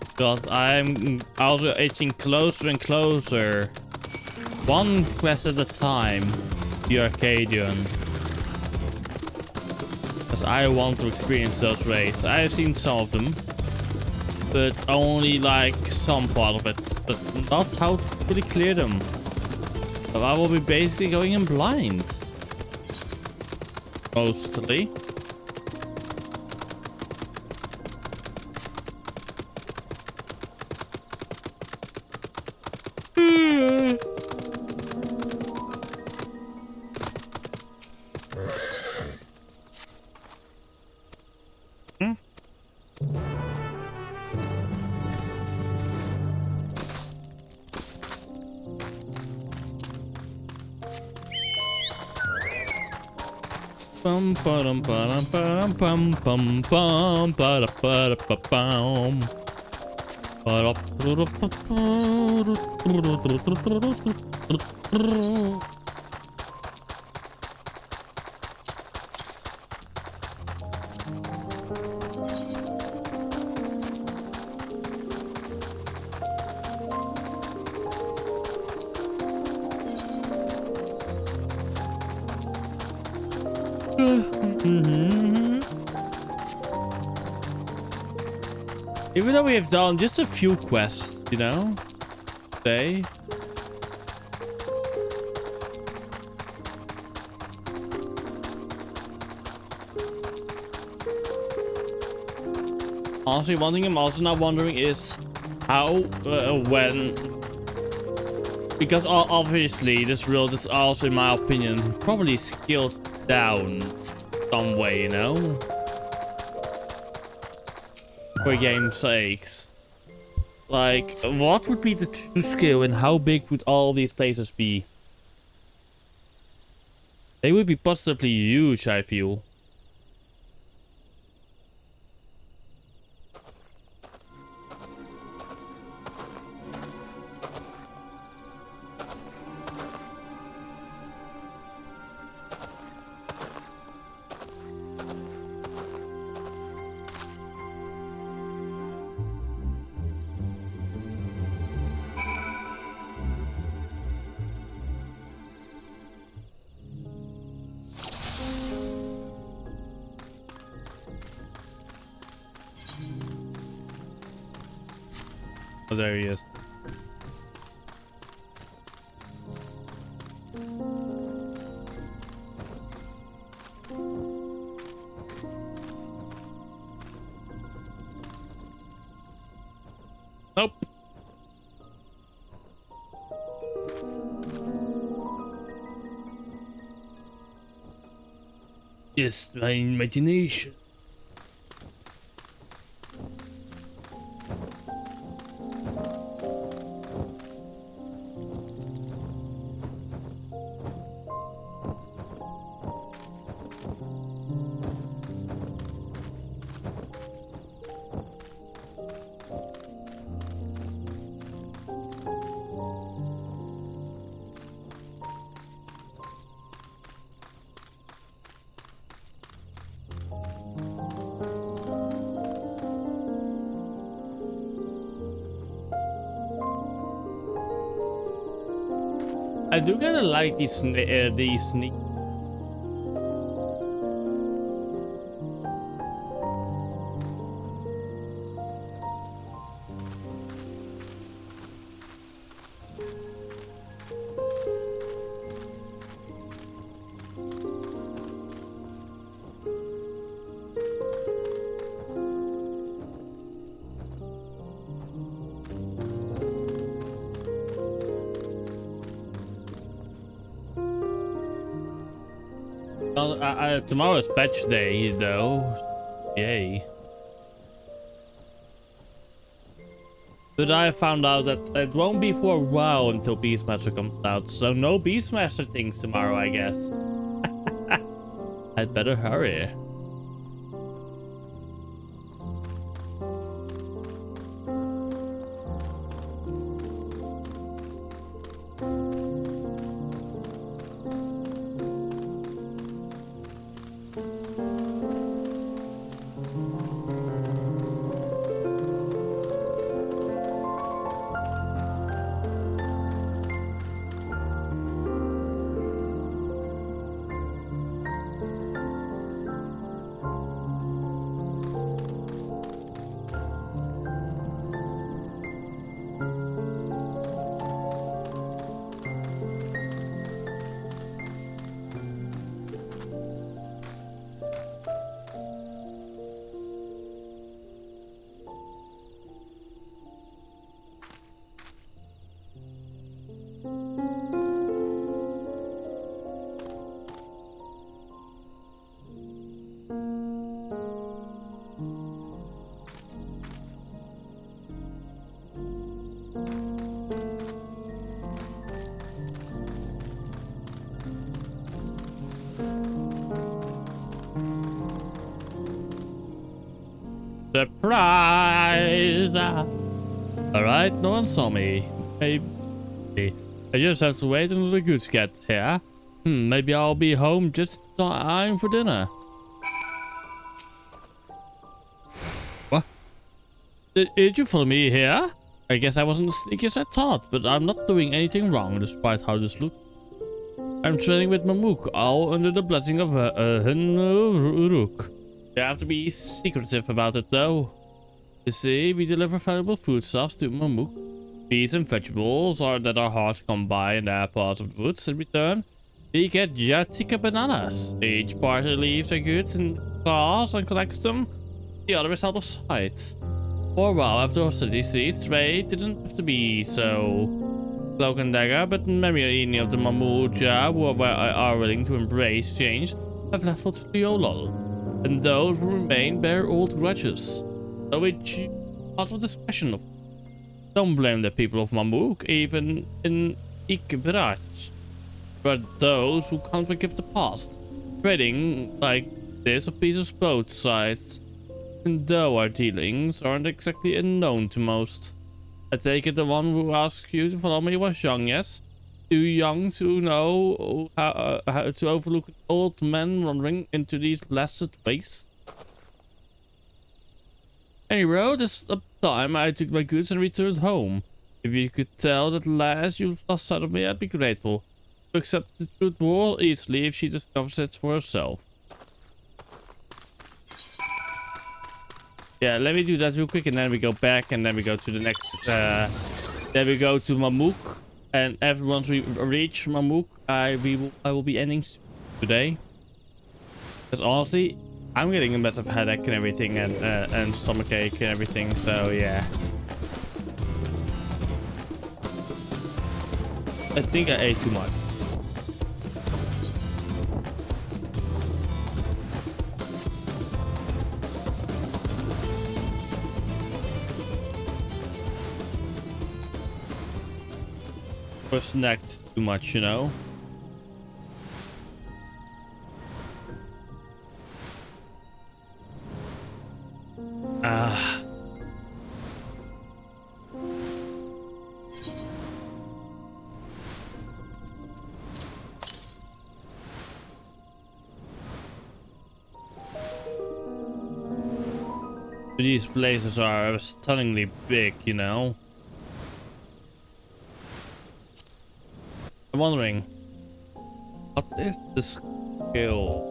Because I'm also edging closer and closer. One quest at a time. The Arcadian. Because I want to experience those raids. I have seen some of them. But only like some part of it. But not how to fully clear them. So I will be basically going in blind. Mostly. Bum bum bum bum bum bum bum ba ba ba bum. Even though we have done just a few quests, you know, today. Honestly, one thing I'm also not wondering is how, when, because obviously this world is also, in my opinion, probably scaled down some way, you know, for game's sakes. Like, what would be the true scale and how big would all these places be? They would be positively huge, I feel. Oh, there he is. Nope. Just my imagination. I do kind of like these sneak. Well, tomorrow's patch day, though. Yay. But I found out that it won't be for a while until Beastmaster comes out, so no Beastmaster things tomorrow, I guess. I'd better hurry. Surprise! Alright, no one saw me. Maybe. I just have to wait until the goods get here. Maybe I'll be home just in time for dinner. What? Did you follow me here? I guess I wasn't as sneaky as I thought, but I'm not doing anything wrong despite how this looks. I'm trading with Mamook, all under the blessing of Rook. You have to be secretive about it though. You see, we deliver valuable foodstuffs to Mamook. Bees and vegetables that are hard to come by in their parts of the woods. In return, we get Jatika bananas. Each party leaves their goods in cars and collects them. The other is out of sight. For a while after our city ceased, trade didn't have to be so cloak and dagger, but many of the Mamuja who are willing to embrace change have left for Triolol. And those who remain bear old grudges. So we choose out of discretion. Don't blame the people of Mamook, even in Ikbrach. But those who can't forgive the past. Trading like this appeases both sides. And though our dealings aren't exactly unknown to most. I take it the one who asked you to follow me was young, yes? Too young to know how to overlook an old man wandering into these blasted wastes. Anyway, this time I took my goods and returned home. If you could tell that last you lost sight of me, I'd be grateful. To accept the truth more easily if she discovers it for herself. Yeah, let me do that real quick, and then we go back, and then we go to the next. Then we go to Mamuk, and once we reach Mamuk, I will be ending today. Because honestly, I'm getting a massive headache and everything, and stomachache and everything. So yeah, I think I ate too much. Or snacked too much, you know. These places are stunningly big, you know. I'm wondering, what is the skill?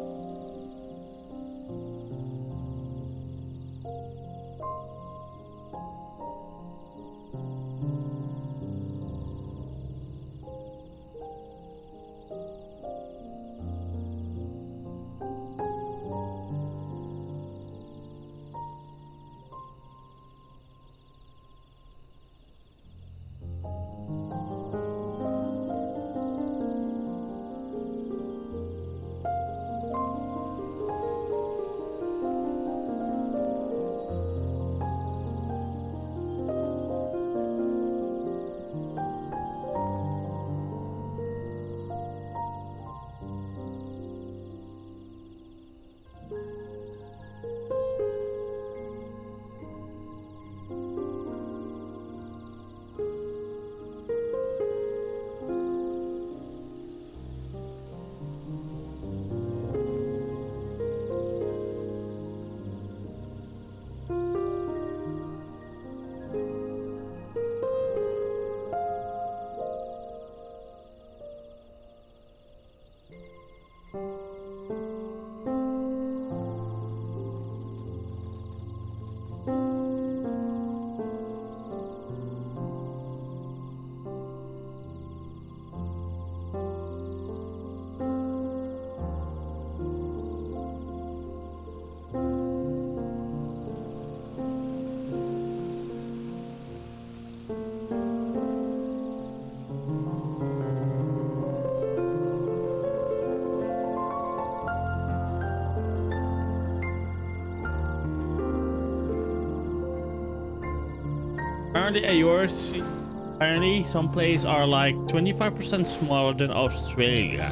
Apparently some places are like 25% smaller than Australia.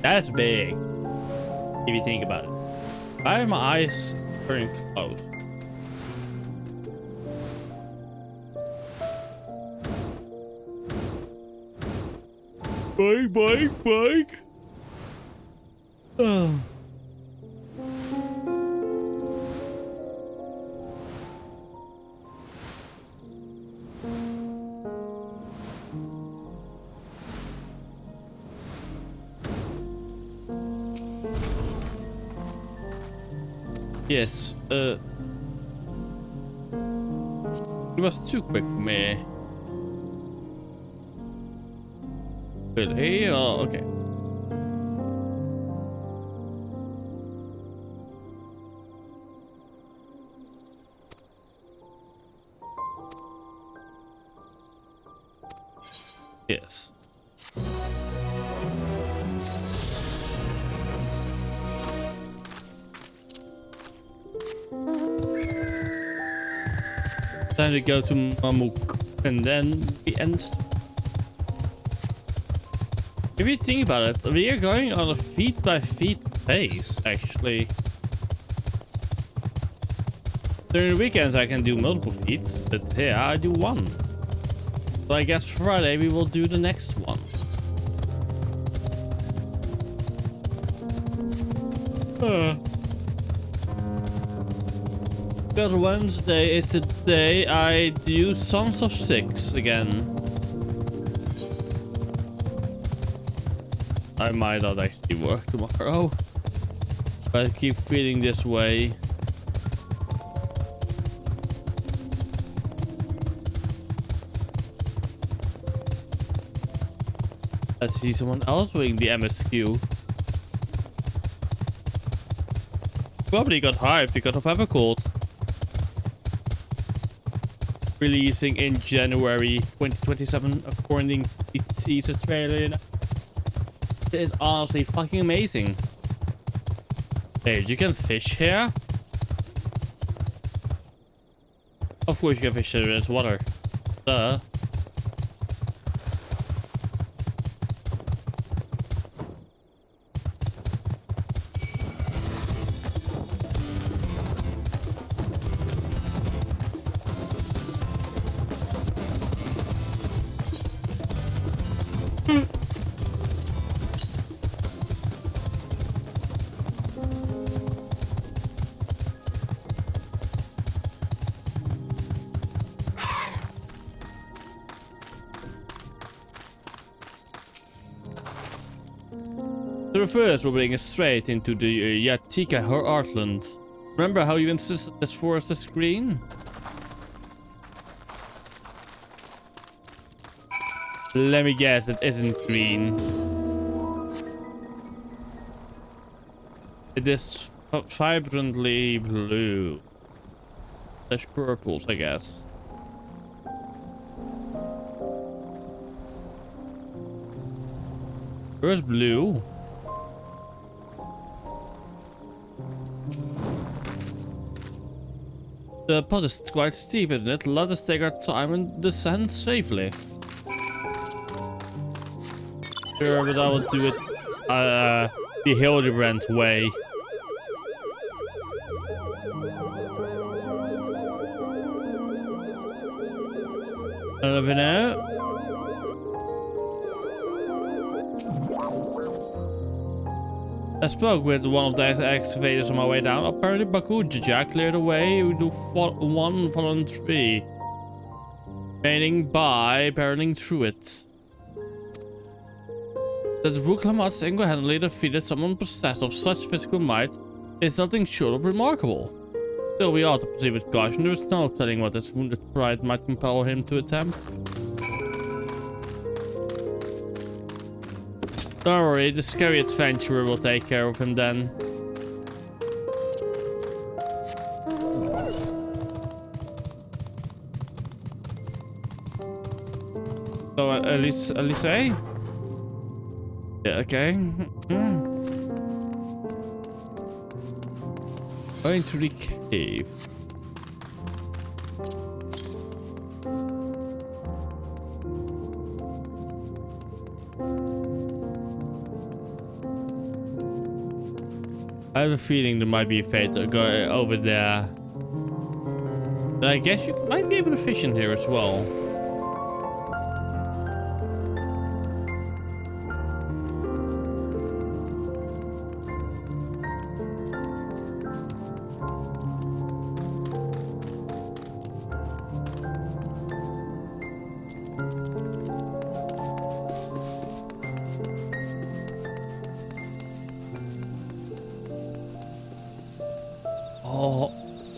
That's big, if you think about it. I have my eyes turning closed. Bike. Oh. Yes, it was too quick for me. But hey, okay. Yes. Time to go to Mamuk, and then we end. If you think about it, we are going on a feet by feet pace, actually. During the weekends I can do multiple feats, but here I do one. So I guess Friday we will do the next one. Because Wednesday is the day I do Sons of Six again. I might not actually work tomorrow, but I keep feeling this way. I see someone else doing the MSQ. Probably got hyped because of Evercold. Releasing in January 2027 according to the teaser trailer. It is honestly fucking amazing. Hey, you can fish here? Of course you can fish here in its water. Duh. The reverse will bring us straight into the Yatika Heartland. Remember how you insisted this forest is green? Let me guess, it isn't green. It is vibrantly blue. There's purples, I guess. Where's blue? The path is quite steep, isn't it? Let us take our time and descend safely. Sure, but I will do it the Hildebrand way. I don't even know. I spoke with one of the excavators on my way down. Apparently Baku Jaja cleared away to one fallen tree. Remaining by barreling through it. That Ruklamat single-handedly defeated someone possessed of such physical might is nothing short of remarkable. Still, we ought to proceed with caution. There is no telling what his wounded pride might compel him to attempt. Don't worry, the scary adventurer will take care of him then. So Elise? Yeah, okay. Going to the cave. I have a feeling there might be a fate to go over there. But I guess you might be able to fish in here as well.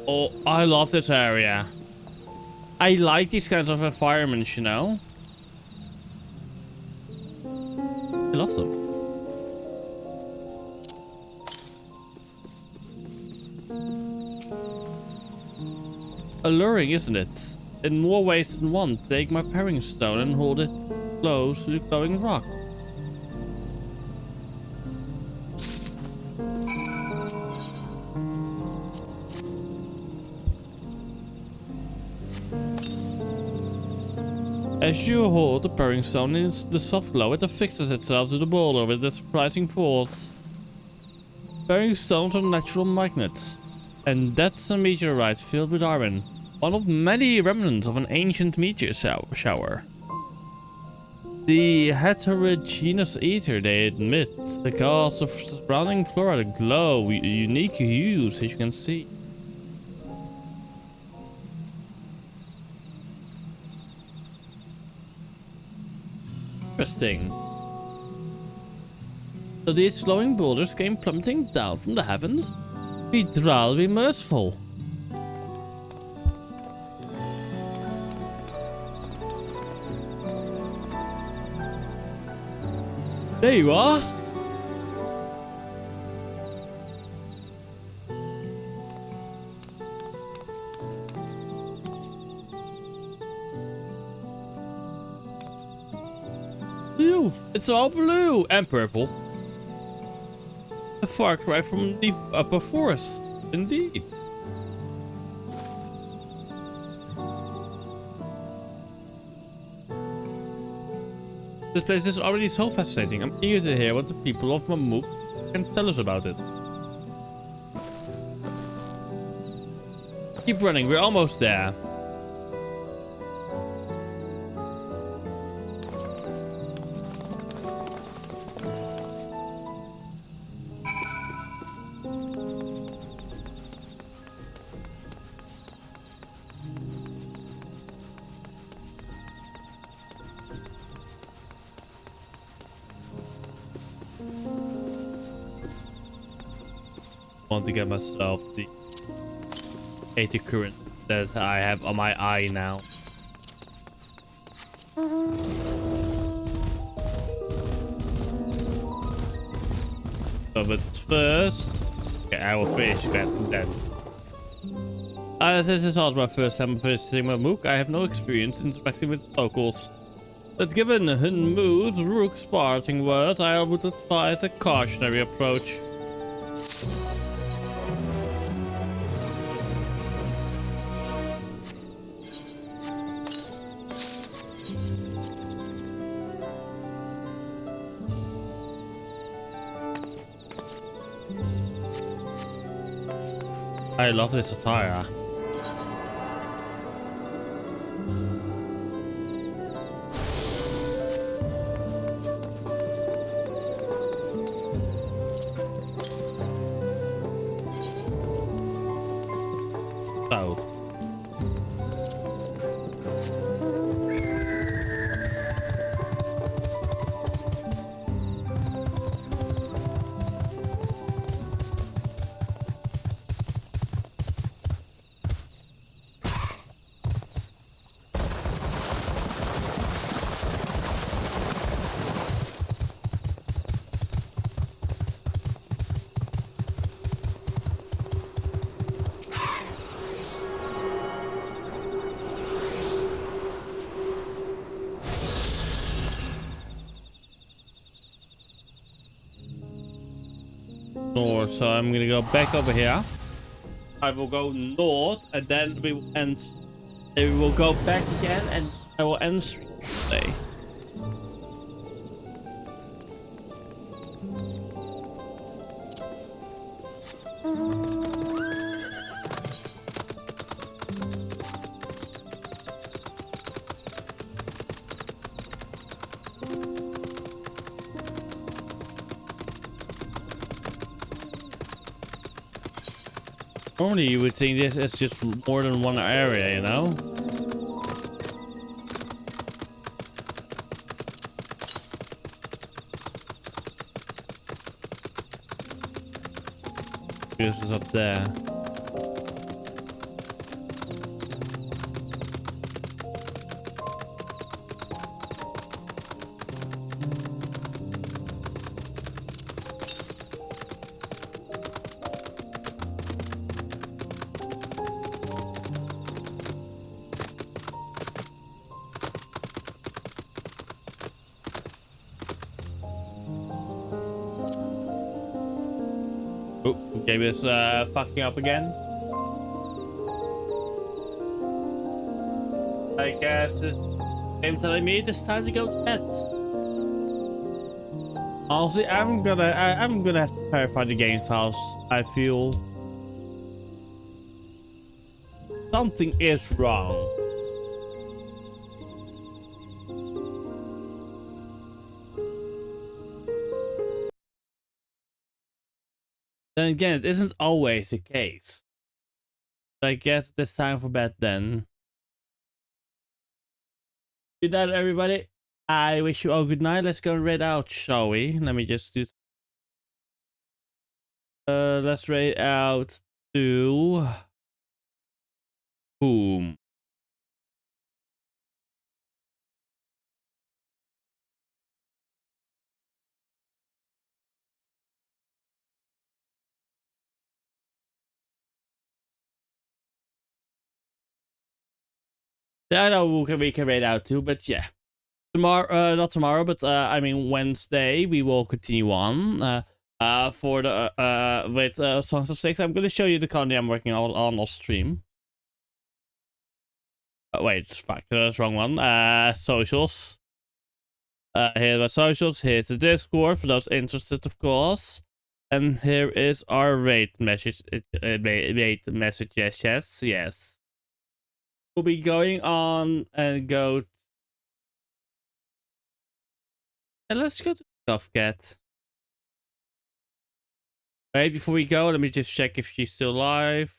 Oh, I love this area. I like these kinds of environments, you know? I love them. Alluring, isn't it? In more ways than one, take my paring stone and hold it close to the glowing rock. As you hold the paring stone in the soft glow, it affixes itself to the boulder with a surprising force. Paring stones are natural magnets, and that's a meteorite filled with iron, one of many remnants of an ancient meteor shower. The heterogeneous ether, they admit, the cause of surrounding flora glow unique hues, as you can see. Interesting. So these glowing boulders came plummeting down from the heavens? Be Dral, be merciful. There you are. Blue. It's all blue and purple. A far cry from the upper forest, indeed. This place is already so fascinating. I'm eager to hear what the people of Mammook can tell us about it. Keep running, we're almost there. Want to get myself the 80 current that I have on my eye now. So, but first, okay, I will finish questing then. As this is also my first time visiting Mammook, I have no experience interacting with locals. But given Hunmu's Rook's parting words, I would advise a cautionary approach. I love this attire. So. North, so I'm gonna go back over here. I will go north and then we will end. Then we will go back again and I will end stream today. Normally you would think this is just more than one area, you know? This is up there. Oh, game is fucking up again. I guess the game telling me it's time to go to bed. Honestly, I'm gonna have to verify the game files. I feel something is wrong. Then again, it isn't always the case. But I guess it's time for bed then. Good night, everybody. I wish you all good night. Let's go and raid out, shall we? Let me just do. Let's raid out to whom? I know we can raid out too, but yeah. Tomorrow, not tomorrow, but I mean Wednesday, we will continue on. For the with Songs of Six. I'm gonna show you the colony I'm working on stream. Wait, fuck, that's the wrong one. Socials. Here's my socials. Here's the Discord for those interested, of course. And here is our rate message. Rate message. Yes. We'll be going on and go. And let's go to Cat. Wait, before we go, let me just check if she's still live.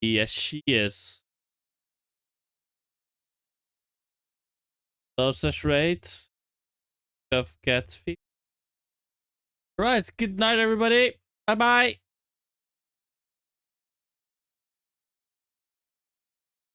Yes, she is. Slash rate. Cat feed. Right, good night, everybody. Bye bye.